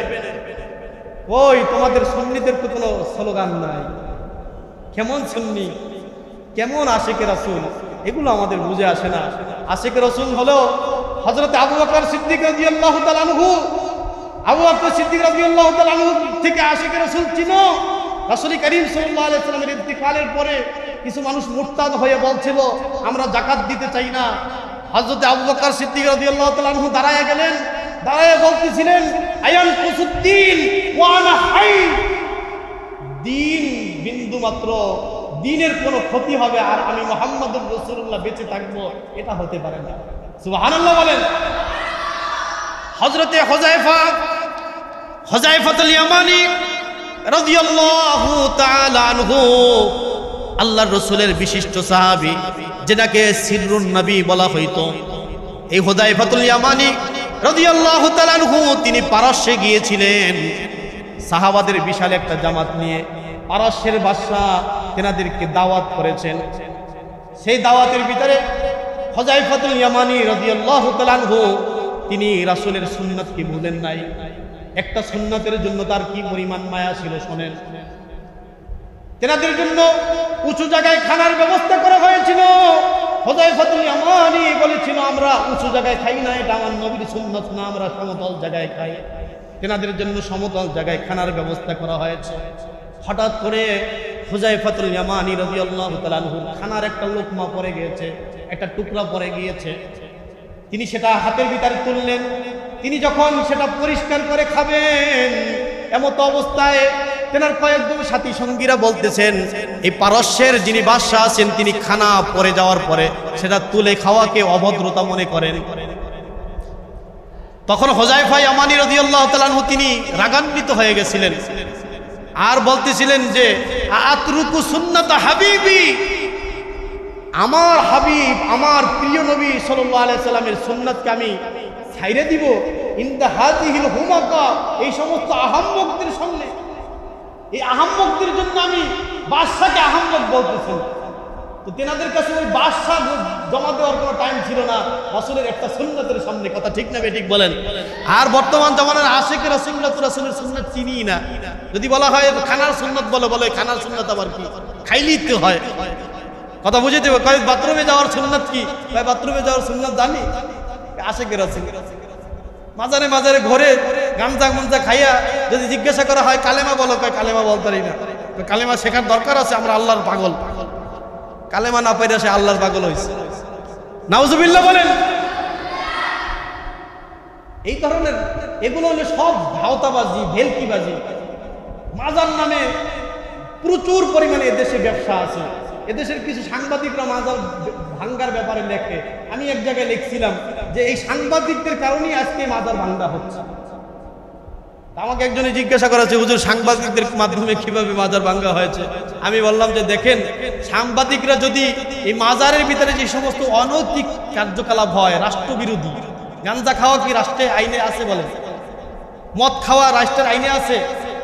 ওই তোমাদের সুন্নিদের তো কোনো স্লোগান নাই, কেমন সুন্নি, কেমন আশিকে রাসূল, এগুলো আমাদের বুঝে আসে না। আশিকে রাসূল হলো হযরত আবু বকর সিদ্দিক রাদিয়াল্লাহু তাআলা আনহু। আবু বকর সিদ্দিক রাদিয়াল্লাহু তাআলা আনহু থেকে আশিকে রাসূল চিনো। রাসূল করিম সাল্লাল্লাহু আলাইহি ওয়াসাল্লামের ইন্তিকালের পরে কিছু মানুষ মুরতাদ হয়ে বলছিল আমরা যাকাত দিতে চাই না। হযরত আবু বকর সিদ্দিক রাদিয়াল্লাহু তাআলা আনহু দাঁড়ায় গেলেন, দাঁড়ায় বলতেছিলেন আয়ান কুসুদ্দিন ওয়া আনা হাই, দিন বিন্দু মাত্র দিনের কোনো ক্ষতি হবে আর আমি মুহাম্মদুর রাসূলুল্লাহ বেঁচে থাকবো, এটা হতে পারে না। সুবহানাল্লাহ বলেন। হযরতে হুযায়ফাতুল ইয়ামানী রাদিয়াল্লাহু তাআলা আনহু, আল্লাহর রাসূলের বিশিষ্ট সাহাবী, যেটাকে সিররুন নবী বলা হইতো, এই হুযায়ফাতুল ইয়ামানী রাদিয়াল্লাহু তাআলা আনহু তিনি পারস্যে গিয়েছিলেন সাহাবাদের বিশাল একটা জামাত নিয়ে। পারস্যের বাদশাহ তেনাদেরকে দাওয়াত করেছেন। সেই দাওয়াতের ভিতরে হুযায়ফাতুল ইয়ামানী রাদিয়াল্লাহু তাআলা আনহু তিনি রাসূলের সুন্নাতকে ভুলেন নাই। একটা সুন্নাতের জন্য তার কি পরিমাণ মায়া ছিল শোনেন। তেনাদের জন্য উঁচু জায়গায় খানার ব্যবস্থা করা হয়েছিল। হুযায়ফাতুল ইয়ামানী বলেছিল আমরা উঁচু জায়গায় খাই না, এটা আমার নবীর সুন্নাত না, আমরা সমতল জায়গায় খাই। তেনাদের জন্য সমতল জায়গায় খানার ব্যবস্থা করা হয়েছে। হঠাৎ করে হুযায়ফাতুল ইয়ামানী রাদিয়াল্লাহু তাআলা আনহু খানার একটা লোকমা পড়ে গিয়েছে, একটা টুকরা পড়ে গিয়েছে। তিনি সেটা হাতের ভিতরে তুললেন। তিনি যখন সেটা পরিষ্কার করে খাবেন, এমত অবস্থায় তেনার কয়েকজন সাথী সঙ্গীরা বলতেছেন এই পারস্যের যিনি বাদশা আছেন তিনি খানা পড়ে যাওয়ার পরে সেটা তুলে খাওয়াকে অভদ্রতা মনে করেন। তখন হুযায়ফা ইয়ামানী রাদিয়াল্লাহু তাআলা আনহু তিনি রাগান্বিত হয়ে গেছিলেন আর বলতেছিলেন যে আতরুকু সুন্নাত হাবিবি, আমার হাবিব আমার প্রিয় নবী সাল্লাল্লাহু আলাইহি সাল্লামের সুন্নাতকে আমি ছাইরে দিব ইনদা হাযিহিল হুমাকা, এই সমস্ত আহাম্মকদের সামনে। এই আহাম্মকদের জন্য আমি বাদশাকে আহাম্মক বলতেছি। তো তেনাদের কাছে ওই বাদশা জমা দেওয়ার কোনো টাইম ছিল না রাসূলের একটা সুন্নাতের সামনে। কথা ঠিক না বেঠিক বলেন? আর বর্তমান জামানার আশিকে রাসূলের সুন্নাত চিনি না। যদি বলা হয় খানার সুন্নাত বলে খানার সুন্নাত আবার কি, খাইলেই তো হয়। কথা বুঝে দেবে, কয় বাথরুমে যাওয়ার সুন্নাত কি, কয় বাথরুমে যাওয়ার সুন্নাত জানি। আশিকে রাসূল মাজারে মাজারে ঘরে গামজা খাইয়া যদি জিজ্ঞাসা করা হয় কালেমা বলো, কয় কালেমা বলতে পারি না। কালেমা শেখার দরকার আছে, আমরা আল্লাহর পাগল। কালেমা না পাইরা সে আল্লাহর পাগল হয়েছে। নাউজুবিল্লাহ বলেন। এই ধরনের এগুলো হলো সব ভাওতাবাজি, ভেলকিবাজি। মাজার নামে প্রচুর পরিমাণে এদেশে ব্যবসা আছে। এদেশের কিছু সাংবাদিকরা মাজার ভাঙ্গার ব্যাপারে লেখে। আমি এক জায়গায় লিখছিলাম যে এই সাংবাদিকদের কারণেই আজকে মাজার ভাঙ্গা হচ্ছে। আমাকে একজনে জিজ্ঞাসা করেছে হুজুর সাংবাদিকদের মাধ্যমে কিভাবে মাজার ভাঙ্গা হয়েছে। আমি বললাম যে দেখেন, সাংবাদিকরা যদি এই মাজারের ভিতরে যে সমস্ত অনৈতিক কার্যকলাপ হয়, রাষ্ট্রবিরোধী, গাঁজা খাওয়া কি রাষ্ট্রের আইনে আছে বলেন? মদ খাওয়া রাষ্ট্রের আইনে আছে?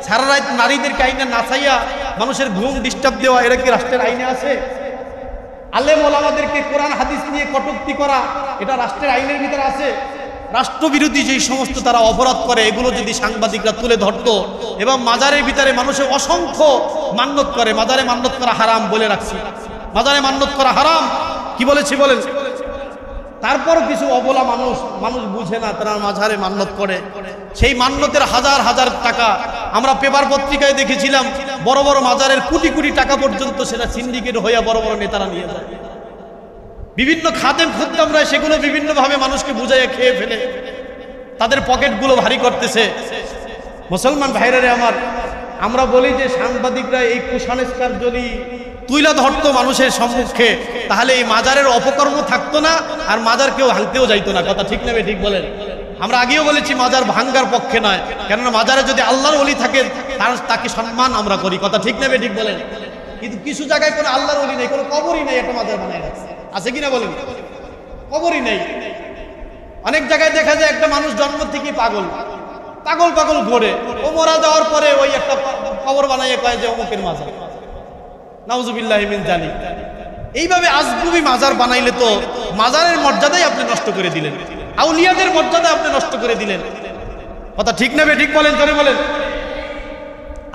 সারা রাত নারীদেরকে আইনে নাচাইয়া মানুষের ঘুম ডিস্টার্ব দেওয়া, এটা কি রাষ্ট্রের আইনে আছে? আলেম ওলামাদেরকে কোরআন হাদিস নিয়ে কটূক্তি করা, এটা রাষ্ট্রের আইনের ভিতরে আছে? রাষ্ট্রবিরোধী যেই সমস্ত তারা অপরাধ করে, এগুলো যদি সাংবাদিকরা তুলে ধরতো, এবং মাজারের ভিতরে মানুষের অসংখ্য মান্যত করে, মাজারে মান্যত করা হারাম বলে রাখছি, মাজারে মান্যত করা হারাম কি বলেছি বলেন? তারপর কিছু অবলা মানুষ বুঝে না, তারা মাজারে মান্যত করে। সেই মান্যতের হাজার হাজার টাকা আমরা পেপার পত্রিকায় দেখেছিলাম, বড় বড় মাজারের কোটি কোটি টাকা পর্যন্ত সেটা সিন্ডিকেট হইয়া বড় বড় নেতারা নিয়ে যায়। বিভিন্ন খাদেম খুদ্দামরা সেগুলো বিভিন্নভাবে মানুষকে বুঝাইয়া খেয়ে ফেলে, তাদের পকেটগুলো ভারী করতেছে। মুসলমান ভাইরারে আমার, আমরা বলি যে সাংবাদিকরা এই কুসংস্কার যদি তুইলা ধরতো মানুষের সম্মুখে, তাহলে এই মাজারের অপকর্ম থাকতো না, আর মাজার কেউ ভাঙতেও যাইতো না। কথা ঠিক নেবে ঠিক বলেন? আমরা আগেও বলেছি মাজার ভাঙ্গার পক্ষে নয়, কেননা মাজারে যদি আল্লাহর ওলি থাকে তাকে সম্মান আমরা করি। কথা ঠিক নেবে ঠিক বলেন? কিন্তু কিছু জায়গায় কোনো আল্লাহর ওলি নেই, কোনো কবরই নেই, একটা মাজার বানায় রাখছে, আছে কিনা বলেন? কবরই নেই। অনেক জায়গায় দেখা যায় একটা মানুষ জন্ম থেকেই পাগল পাগল পাগল ঘোরে, ও মারা যাওয়ার পরে ওই একটা কবর বানাইয়ে কয় যে অমুকের মাজার, নাউজুবিল্লাহি মিন যালিক। এইভাবে আজগুবি মাজার বানাইলে তো মাজারের মর্যাদাই আপনি নষ্ট করে দিলেন, আউলিয়াদের মর্যাদা আপনি নষ্ট করে দিলেন। কথা ঠিক না বে ঠিক বলেন? জোরে বলেন।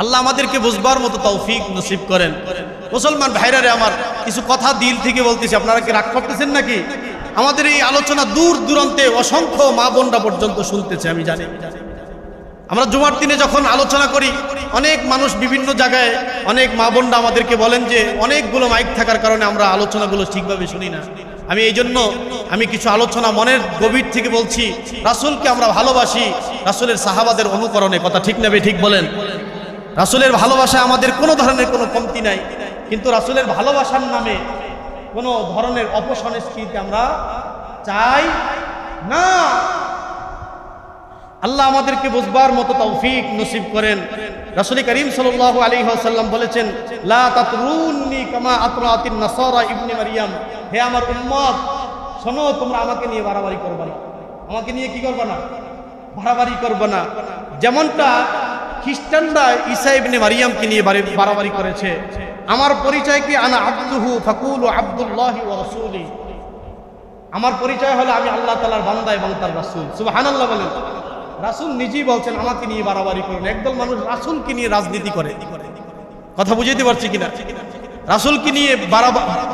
আল্লাহ আমাদেরকে বুঝবার মতো তৌফিক নসিব করেন। মুসলমান ভাইরা রে আমার, কিছু কথা দিল থেকে বলতেছি, আপনারা কি রাগ করতেছেন নাকি? আমাদের এই আলোচনা দূর দূরান্তে অসংখ্য মা বোনরা পর্যন্ত শুনতেছে, আমি জানি। আমরা জুমার দিনে যখন আলোচনা করি, অনেক মানুষ বিভিন্ন জায়গায়, অনেক মা বোনরা আমাদেরকে বলেন যে অনেকগুলো মাইক থাকার কারণে আমরা আলোচনাগুলো ঠিকভাবে শুনি না। আমি এই জন্য কিছু আলোচনা মনের গভীর থেকে বলছি। রাসূলকে আমরা ভালোবাসি, রাসূলের সাহাবাদের অনুকরণে। কথা ঠিক নেবে ঠিক বলেন? রাসূলের ভালোবাসা আমাদের কোনো ধরনের কোনো কমতি নাই, কিন্তু রাসূলের ভালোবাসার নামে কোনো ধরনের অপসংস্কৃতি আমরা চাই না। আল্লাহ আমাদেরকে বুঝবার মতো তৌফিক নসিব করেন। রাসূল করিম সাল্লাল্লাহু আলাইহি ওয়াসাল্লাম বলেছেন, লা তাতরুননি কামা আতরাতিন নাসারা ইবনে মারইয়াম। হে আমার উম্মত, শোনো, তোমরা আমাকে নিয়ে বাড়াবাড়ি করবে না। আমাকে নিয়ে কি করবে না? বাড়াবাড়ি করবে না। যেমনটা খ্রিস্টানরা ঈসা ইবনে মারইয়ামকে নিয়ে বাড়াবাড়ি করেছে। আমার পরিচয় কি? আনা আব্দুহু ফাকুলু আব্দুল্লাহি ওয়া রাসূলি। আমার পরিচয় হলো আমি আল্লাহ তাআলার বান্দা এবং তার রাসূল। সুবহানাল্লাহ বলেন। রাসূল নিজেই বলছেন আমাকে নিয়ে বাড়াবাড়ি করুন। একদল মানুষ রাসূলকে নিয়ে রাজনীতি করে। কথা বুঝাইতে পারছি কিনা? রাসূলকে নিয়ে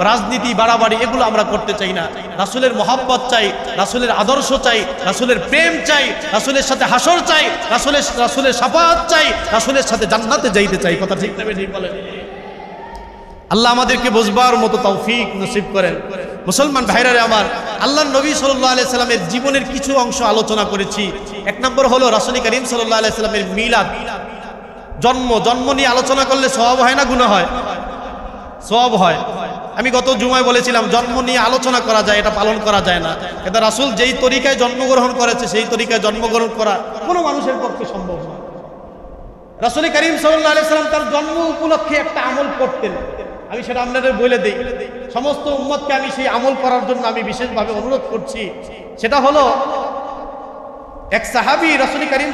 রাজনীতি, বাড়াবাড়ি এগুলো আমরা করতে চাই না। রাসূলের মহব্বত চাই, রাসূলের আদর্শ চাই, রাসূলের প্রেম চাই, রাসূলের সাথে হাসর চাই, রাসূলের শাফাআত চাই, রাসূলের সাথে জান্নাতে যাইতে চাই। কথা ঠিক নেবে ঠিক বলেন? আল্লাহ আমাদেরকে বুঝবার মতো তৌফিক নসিব করেন। মুসলমান ভাইরা রে আমার, আল্লাহর নবী সাল্লাল্লাহু আলাইহি সাল্লামের জীবনের কিছু অংশ আলোচনা করেছি। এক নম্বর হলো রাসূল করিম সাল্লাল্লাহু আলাইহি সাল্লামের মিলাদ, জন্ম নিয়ে আলোচনা করলে সওয়াব হয় না গুনাহ হয়? সওয়াব হয়। আমি গত জুমায় বলেছিলাম জন্ম নিয়ে আলোচনা করা যায়, এটা পালন করা যায় না। এটা রাসূল যেই তরিকায় জন্মগ্রহণ করেছে সেই তরিকায় জন্মগ্রহণ করা কোনো মানুষের পক্ষে সম্ভব না। রাসূল করিম সাল্লাল্লাহু আলাইহি সাল্লাম তার জন্ম উপলক্ষে একটা আমল করতেন। আমি সেটা আপনাদের বলে দিই, সমস্ত উম্মতকে আমি সেই আমল করার জন্য আমি বিশেষভাবে অনুরোধ করছি। সেটা হলো, এক সাহাবী রাসূল করিম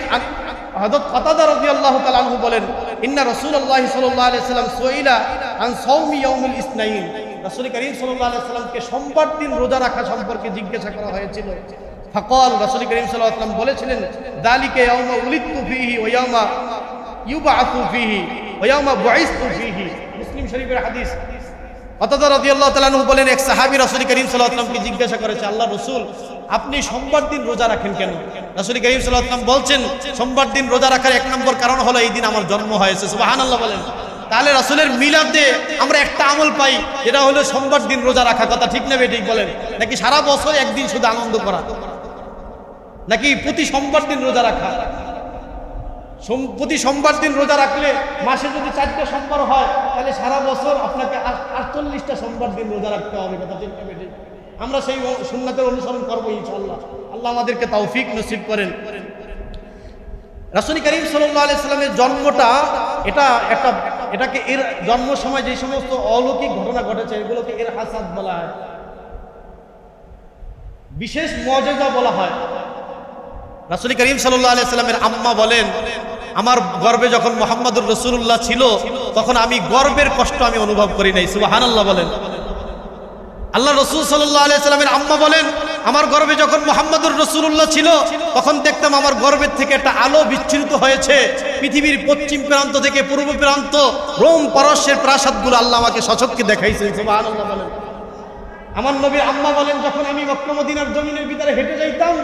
হযরত কাতাদা রাদিয়াল্লাহু তাআলা আনহু বলেন, ইন্না রাসূলুল্লাহ সাল্লাল্লাহু আলাইহি সাল্লাম সুইলা আন সাওমি ইয়াউমিল ইসনাইন। রাসূল করিম সাল্লাল্লাহু আলাইহি সাল্লামকে সোমবার দিন রোজা রাখা সম্পর্কে জিজ্ঞাসা করা হয়েছিল। ফাকাল, রাসূল করিম সাল্লাল্লাহু আলাইহি সাল্লাম বলেছিলেন, যালিকা ইয়াউমা উলিদতু ফীহি ওয়া ইয়াউমা ইউবআসু ফীহি ওয়া ইয়াউমা বুইসতু ফীহি। মুসলিম শরীফের হাদিস। কাতাদা রাদিয়াল্লাহু তাআলা আনহু বলেন, এক সাহাবী রাসূল করিম সাল্লাল্লাহু আলাইহি ওয়াসাল্লামকে জিজ্ঞাসা করেছে, আল্লাহ রাসূল, আপনি সোমবার দিন রোজা রাখেন কেন? রাসূল করিম সাল্লাল্লাহু আলাইহি ওয়াসাল্লাম বলছেন, সোমবার দিন রোজা রাখার এক নম্বর কারণ হলো এই দিন আমার জন্ম হয়েছে। সুবহানাল্লাহ বলেন। তাহলে রাসূলের মিলাদে আমরা একটা আমল পাই, যেটা হলো সোমবার দিন রোজা রাখা। কথা ঠিক না ঠিক বলেন? নাকি সারা বছর একদিন শুধু আনন্দ করা? নাকি প্রতি সোমবার দিন রোজা রাখা? প্রতি সোমবার দিন রোজা রাখলে মাসে যদি 4টা সোমবার হয়, তাহলে সারা বছর আপনাকে 48টা সোমবার দিন রোজা রাখতে হবে। কথা ঠিক না ঠিক? আমরা সেই সুন্নাতের অনুসরণ করবো ইনশাআল্লাহ। আল্লাহ আমাদেরকে তৌফিক নসিব করেন। রাসূল করিম সাল্লাল্লাহু আলাইহি সাল্লামের জন্মটা এটাকে এর জন্ম সময় যে সমস্ত অলৌকিক ঘটনা ঘটেছে এগুলোকে এর হাসাদ বলা হয়, বিশেষ মুআজিজা বলা হয়। রাসূল করিম সাল্লাল্লাহু আলাইহি সাল্লামের আম্মা বলেন, আমার গর্ভে যখন মুহাম্মদুর রাসূলুল্লাহ ছিল তখন আমি গর্বের কষ্ট আমি অনুভব করি নাই। সুবহানাল্লাহ বলেন। আল্লাহ রাসূল সাল্লাল্লাহু আলাইহি সাল্লামের আম্মা বলেন, আমার গর্ভে যখন মুহাম্মদুর রাসূলুল্লাহ ছিল তখন দেখতাম আমার গর্ভের থেকে একটা আলো বিচ্ছুরিত হয়েছে। পৃথিবীর পশ্চিম প্রান্ত থেকে পূর্ব প্রান্ত, রোম পারস্যের প্রাসাদগুলো আল্লাহ আমাকে সচক্ষে দেখাইছে। সুবহানাল্লাহ বলেন। আমার নবীর আম্মা বলেন, যখন আমি মক্কা মদিনার জমিনের ভিতরে হেঁটে যাইতাম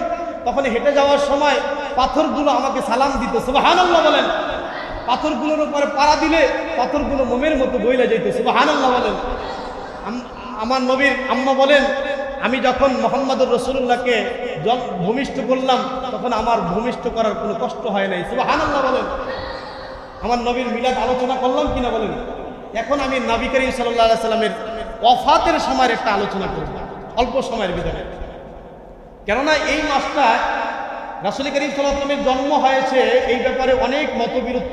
তখন হেঁটে যাওয়ার সময় পাথরগুলো আমাকে সালাম দিত। সুবহানাল্লাহ বলেন। পাথরগুলোর উপরে পাড়া দিলে পাথরগুলো মোমের মতো বইলে যেত। সুবহানাল্লাহ বলেন। আমার নবীর আম্মা বলেন, আমি যখন মুহাম্মদুর রাসূলুল্লাহকে ভূমিষ্ঠ করলাম তখন আমার ভূমিষ্ঠ করার কোনো কষ্ট হয় নাই। সুবহানাল্লাহ বলেন। আমার নবীর মিলাদ আলোচনা করলাম কিনা বলেন? এখন আমি নবী করিম সাল্লাল্লাহু আলাইহি সাল্লামের ওয়াফাতের সময়ের একটা আলোচনা করব অল্প সময়ের ভিতরে। কেননা এই মাসটা রাসূল করিম সাল্লাল্লাহু আলাইহি সাল্লামের জন্ম হয়েছে এই ব্যাপারে অনেক মতবিরোধ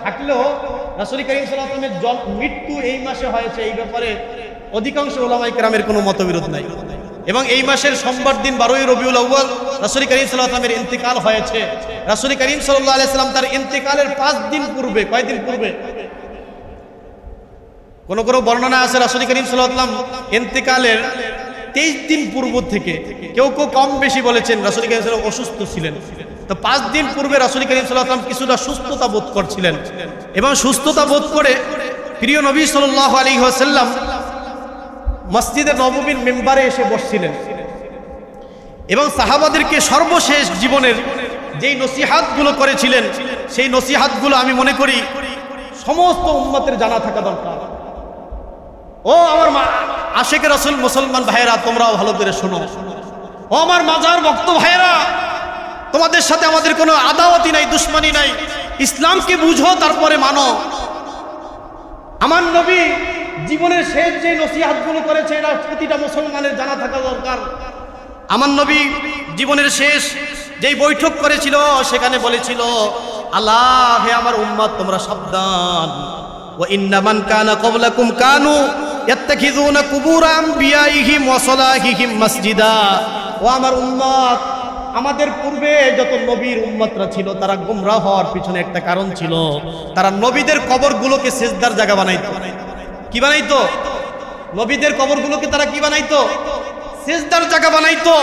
থাকলেও রাসূল করিম সাল্লাল্লাহু আলাইহি সাল্লামের মৃত্যু এই মাসে হয়েছে এই ব্যাপারে অধিকাংশ উলামায়ে কেরামের কোনো মতবিরোধ নাই। এবং এই মাসের সোমবার দিন 12ই রবিউল আউয়াল রাসূল করিম সাল্লাল্লাহু আলাইহি সাল্লামের ইন্তেকাল হয়েছে। রাসূল করিম সাল্লাল্লাহু আলাইহি সাল্লাম তার ইন্তেকালের 5 দিন পূর্বে, কয়দিন পূর্বে? কোন কোন বর্ণনা আছে রাসূল করিম সাল্লাল্লাহু আলাইহি সাল্লাম ইন্তেকালের 23 দিন পূর্ব থেকে, কেউ কেউ কম বেশি বলেছেন, রাসূল করিম সাল্লাল্লাহু আলাইহি সাল্লাম অসুস্থ ছিলেন। তো 5 দিন পূর্বে রাসূল করিম সাল্লাল্লাহু আলাইহি সাল্লাম কিছুটা সুস্থতা বোধ করছিলেন এবং সুস্থতা বোধ করে প্রিয় নবী সাল্লাল্লাহু আলাইহি ওয়াসাল্লাম মসজিদে নববীর মিম্বারে এসে বসছিলেন এবং সাহাবাদেরকে সর্বশেষ জীবনের যেই নসিহাতগুলো করেছিলেন সেই নসিহাতগুলো আমি মনে করি সমস্ত উম্মতের জানা থাকা দরকার। ও আমার আশিকে রাসূল মুসলমান ভাইয়েরা, তোমরাও ভালো করে শোনো। ও আমার মাজার ভক্ত ভাইয়েরা, তোমাদের সাথে আমাদের কোনো আদাওয়াতি নাই, দুশমনী নাই। ইসলামকে বুঝো, তারপরে মানো। আমার নবী জীবনের শেষ যে নসিহতগুলো করেছে এটা প্রতিটা মুসলমানের জানা থাকা দরকার। আমার নবী জীবনের শেষ যেই বৈঠক করেছিল সেখানে বলেছিল, আল্লাহ হে আমার উম্মত, তোমরা সাবধান। ওয়া ইন্না মান কানা ক্বাবলাকুম কানু ইয়াত্তাখিযুনা কুবুর আমবিয়াইহিম ওয়া সালাহিহিম মাসজিদা। ও আমার উম্মত, আমাদের পূর্বে যত নবীর উম্মতরা ছিল তারা গোমরাহ হওয়ার পিছনে একটা কারণ ছিল, তারা নবীদের কবরগুলোকে সিজদার জায়গা বানাইতো। কি বানাইতো? নবীদের কবরগুলোকে তারা কি বানাইতো? সিজদার জায়গা বানাইতো।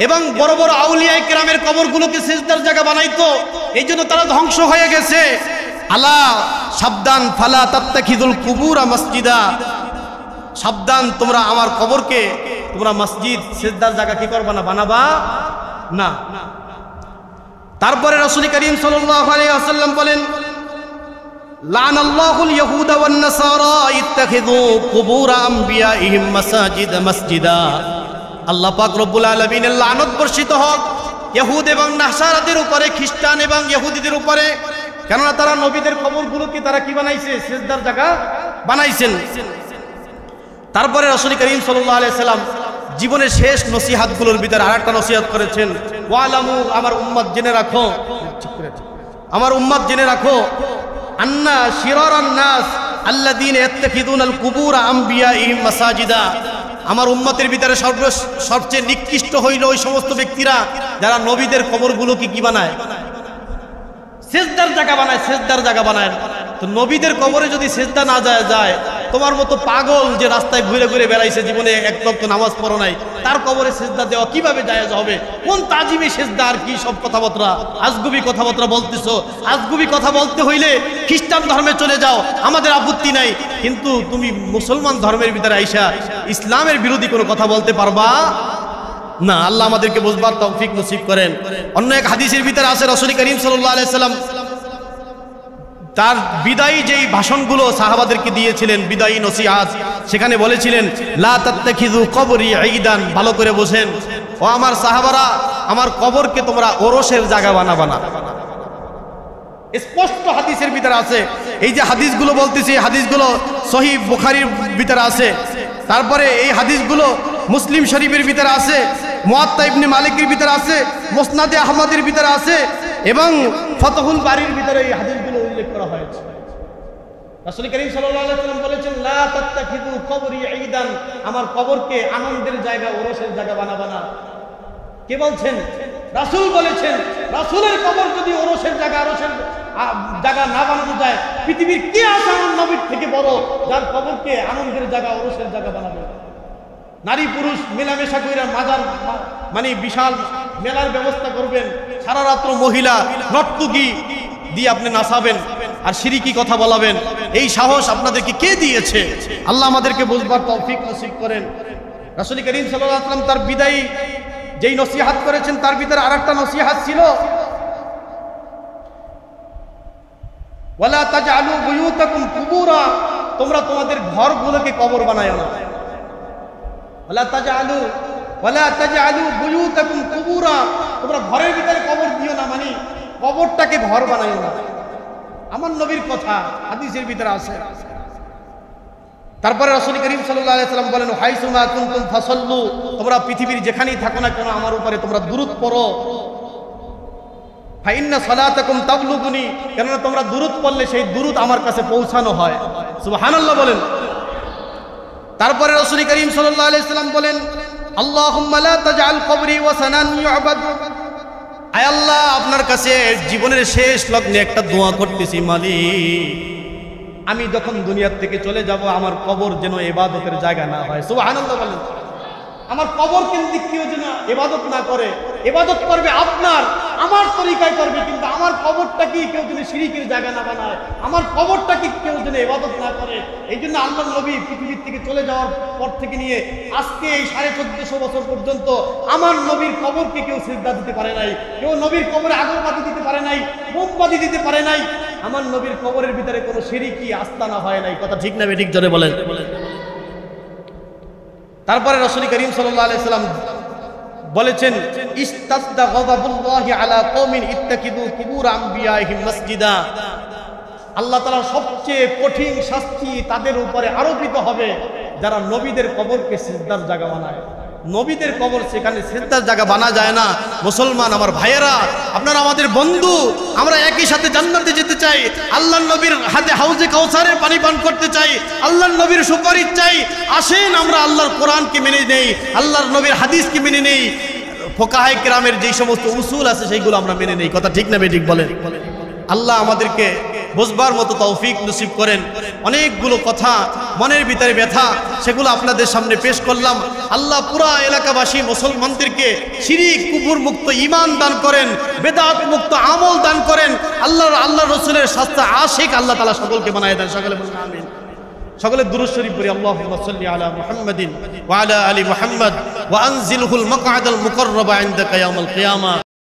এবং বড় বড় আউলিয়া কেরামের কবরগুলোকে সিজদার জায়গা বানাইতো। এই জন্য তারা ধ্বংস হয়ে গেছে। আলা সাবধান, ফালা তাত্তাখিযুল কুবুরা মসজিদা। সাবধান, তোমরা আমার কবরকে তোমরা মসজিদ সিজদার জায়গা কি করবা না, বানাবা না। তারপরে রাসূল করিম সাল্লাল্লাহু আলাইহি ওয়াসাল্লাম বলেন, লানাল্লাহুল ইয়াহুদা ওয়ান নাসারা ইত্তাখিযু কুবুর আমবিয়াইহিম মাসাজিদ মাসজিদা। আল্লাহ পাক রব্বুল আলামিনের লানত বর্ষিত হোক ইহুদ এবং নাসারাদের উপরে, খ্রিস্টান এবং ইহুদিদের উপরে, কেননা তারা নবীদের কবরগুলোকে তারা কি বানাইছে? সিজদার জায়গা বানাইছেন। তারপরে রাসূল করিম সাল্লাল্লাহু আলাইহি সাল্লাম জীবনের শেষ নসিহতগুলোর ভিতরে আরেকটা নসিহত করেছেন, ওয়ালামু, আমার উম্মত জেনে রাখো, আমার উম্মত জেনে রাখো, আন্না শিরারান নাস আল্লাযীনা ইয়াত্তাখিযুনাল কুবুর আমবিয়াইহিম মাসাজিদা। আমার উম্মতের ভিতরে সবচেয়ে নিকৃষ্ট হইল ওই সমস্ত ব্যক্তিরা যারা নবীদের কবরগুলোকে কি বানায়? সিজদার জায়গা বানায়, সিজদার জায়গা বানায়। তো নবীদের কবরে যদি সিজদা না যায়, তোমার মতো পাগল যে রাস্তায় ঘুরে ঘুরে বেড়াইছে, জীবনে এক ওয়াক্ত নামাজ পড়ো নাই, তার কবরে সিজদা দেওয়া কিভাবে জায়েজ হবে? কোন তাজিমে সিজদা আর কি সব কথাবার্তা, আজগুবি কথাবার্তা বলতেছো। আজগুবি কথা বলতে হইলে খ্রিস্টান ধর্মে চলে যাও, আমাদের আপত্তি নাই, কিন্তু তুমি মুসলমান ধর্মের ভিতরে আইসা ইসলামের বিরোধী কোনো কথা বলতে পারবা না। আল্লাহ আমাদেরকে বুঝবার তৌফিক নসিব করেন। অন্য এক হাদিসের ভিতরে আছে রাসূল করিম সাল্লাল্লাহু আলাইহি সাল্লাম তার বিদায়ী যেই ভাষণগুলো সাহাবাদেরকে দিয়েছিলেন, বিদায়ী নসিহত, সেখানে বলেছিলেন, লা তাত্তাখিযু কবরি ঈদান। ভালো করে বোঝেন, ও আমার সাহাবারা, আমার কবরকে তোমরা ওরসের জায়গা বানাবা না। স্পষ্ট হাদিসের ভিতরে আছে। এই যে হাদিসগুলো বলতেছি, হাদিসগুলো সহিহ বুখারীর ভিতরে আছে। তারপরে এই হাদিসগুলো মুসলিম শরীফের ভিতরে আছে, মুয়াত্তা ইবনে মালিকের ভিতরে আছে, মুসনাদে আহমদের ভিতরে আছে এবং ফতহুল বারীর ভিতরে এই হাদিসগুলো উল্লেখ করা হয়েছে। রাসূল করিম সাল্লাল্লাহু আলাইহি ওয়াসাল্লাম বলেছেন, লা তাত্তাখিযু কবরি ঈদান, আমার কবরকে আনন্দের জায়গা, ওরসের জায়গা বানাবা না। কে বলছেন? রাসূল বলেছেন। রাসূলের কবর যদি ওরসের জায়গা, আরশের জায়গা না বানানো যায়, পৃথিবীর কে আছে আমার নবীর থেকে বড় যার কবরকে আনন্দের জায়গা, ওরসের জায়গা বানাবে? নারী পুরুষ মেলামেশা কইরা মাজার মানে বিশাল মেলার ব্যবস্থা করবেন, সারা রাত্র মহিলা নর্তকী দিয়ে আপনি নাচাবেন আর শিরকি কথা বলাবেন, এই সাহস আপনাদেরকে কে দিয়েছে? আল্লাহ আমাদেরকে বুঝবার তৌফিক নসিব করেন। রাসূল করিম সাল্লাল্লাহু আলাইহি ওয়াসাল্লাম তার বিদায়ী যেই নসিহত করেছেন তার ভিতরে আরেকটা নসিহত ছিল, ওয়ালা তাজআলু বুয়ুতাকুম কুবুরা, তোমরা তোমাদের ঘরগুলোকে কবর বানায়ো না। ওয়ালা তাজআলু বুয়ুতাকুম কুবুরা, তোমরা ঘরের ভিতরে কবর দিও না, মানে কবরটাকে ঘর বানায়ো না। আমার নবীর কথা হাদিসের ভিতরে আছে। তারপরে রাসূল করিম সাল্লাল্লাহু আলাইহি সাল্লাম বলেন, হাইসুমা কুনতুম ফাসাল্লু, তোমরা পৃথিবীর যেখানেই থাকো না কেন আমার উপরে তোমরা দুরূদ পড়ো। ফাইন্না সালাতাকুম তাবলুগুনি, কেননা তোমরা দুরূদ পড়লে সেই দুরূদ আমার কাছে পৌঁছানো হয়। সুবহানাল্লাহ বলেন। তারপরে রাসূল করিম সাল্লাল্লাহু আলাইহি সাল্লাম বলেন, আল্লাহুম্মা লা তাজআল কবরি ওয়াসানান ইউবাদ। আয় আল্লাহ, আপনার কাছে জীবনের শেষ লগ্নে একটা দোয়া করতেছি, মালিক আমি যখন দুনিয়ার থেকে চলে যাব আমার কবর যেন ইবাদতের জায়গা না হয়। সুবহানাল্লাহ বলেন। আমার কবর কেন্দ্রিক কেউ যেন ইবাদত না করে, ইবাদত করবে আপনার আমার তরিকায় করবে, কিন্তু আমার কবরটা কি কেউ যেন শিরকের জায়গা না বানায়, আমার কবরটা কি কেউ যেন ইবাদত না করে। এই জন্য আল্লাহর নবী পৃথিবীর থেকে চলে যাওয়ার পর থেকে নিয়ে আজকে এই 1450 বছর পর্যন্ত আমার নবীর কবরকে কেউ সিজদা দিতে পারে নাই, কেউ নবীর কবরে আগরবাতি দিতে পারে নাই, মোমবাতি দিতে পারে নাই। আমার নবীর কবরের ভিতরে কোনো শিরকি আস্তানা হয় নাই। কথা ঠিক না বেঠিক জোরে বলেন। তারপরে রাসূল করিম সাল্লাল্লাহু আলাইহি সাল্লাম বলেছেন, ইস্তাদা গাযাবুল্লাহি আলা কওমিন ইত্তাকিদু কুবুর আমবিয়াইহিম মাসজিদা। আল্লাহ তাআলার সবচেয়ে কঠিন শাস্তি তাদের উপরে আরোপিত হবে যারা নবীদের কবরকে সিজদার জায়গা বানায়। নবীদের কবর সেখানে সিজদার জায়গা বানা যায় না। মুসলমান আমার ভাইয়েরা, আপনারা আমাদের বন্ধু, আমরা একই সাথে জান্নাতে যেতে চাই, আল্লাহর নবীর হাতে হাউজে কাউসারের পানি পান করতে চাই, আল্লাহর নবীর সুপারিশ চাই। আসেন আমরা আল্লাহর কোরআনকে মেনে নেই, আল্লাহর নবীর হাদিসকে মেনে নেই, ফুকাহায়ে কেরামের যেই সমস্ত উসুল আছে সেইগুলো আমরা মেনে নেই। কথা ঠিক না বেঠিক বলেন। আল্লাহ আমাদেরকে বুঝবার মতো তৌফিক নসিব করেন। অনেকগুলো কথা মনের ভিতরে ব্যথা, সেগুলো আপনাদের সামনে পেশ করলাম। আল্লাহ পুরা এলাকাবাসী মুসলমানদেরকে শিরিক কুফর মুক্ত ঈমান দান করেন, বেদাত মুক্ত আমল দান করেন। আল্লাহ রসুলের শাস্তা আশিক আল্লাহ তাআলা সকলকে বানায় দেন। সকলে বলুন আমিন। সকলে দুরূদ শরীফ পড়ি। আল্লাহুম্মা সাল্লি আলা মুহাম্মাদিন ওয়া আলা আলি মুহাম্মাদ ওয়া আনজিলহুল মাকআদাল মুকাররাবা ইনদাকা ইয়াউমাল কিয়ামা।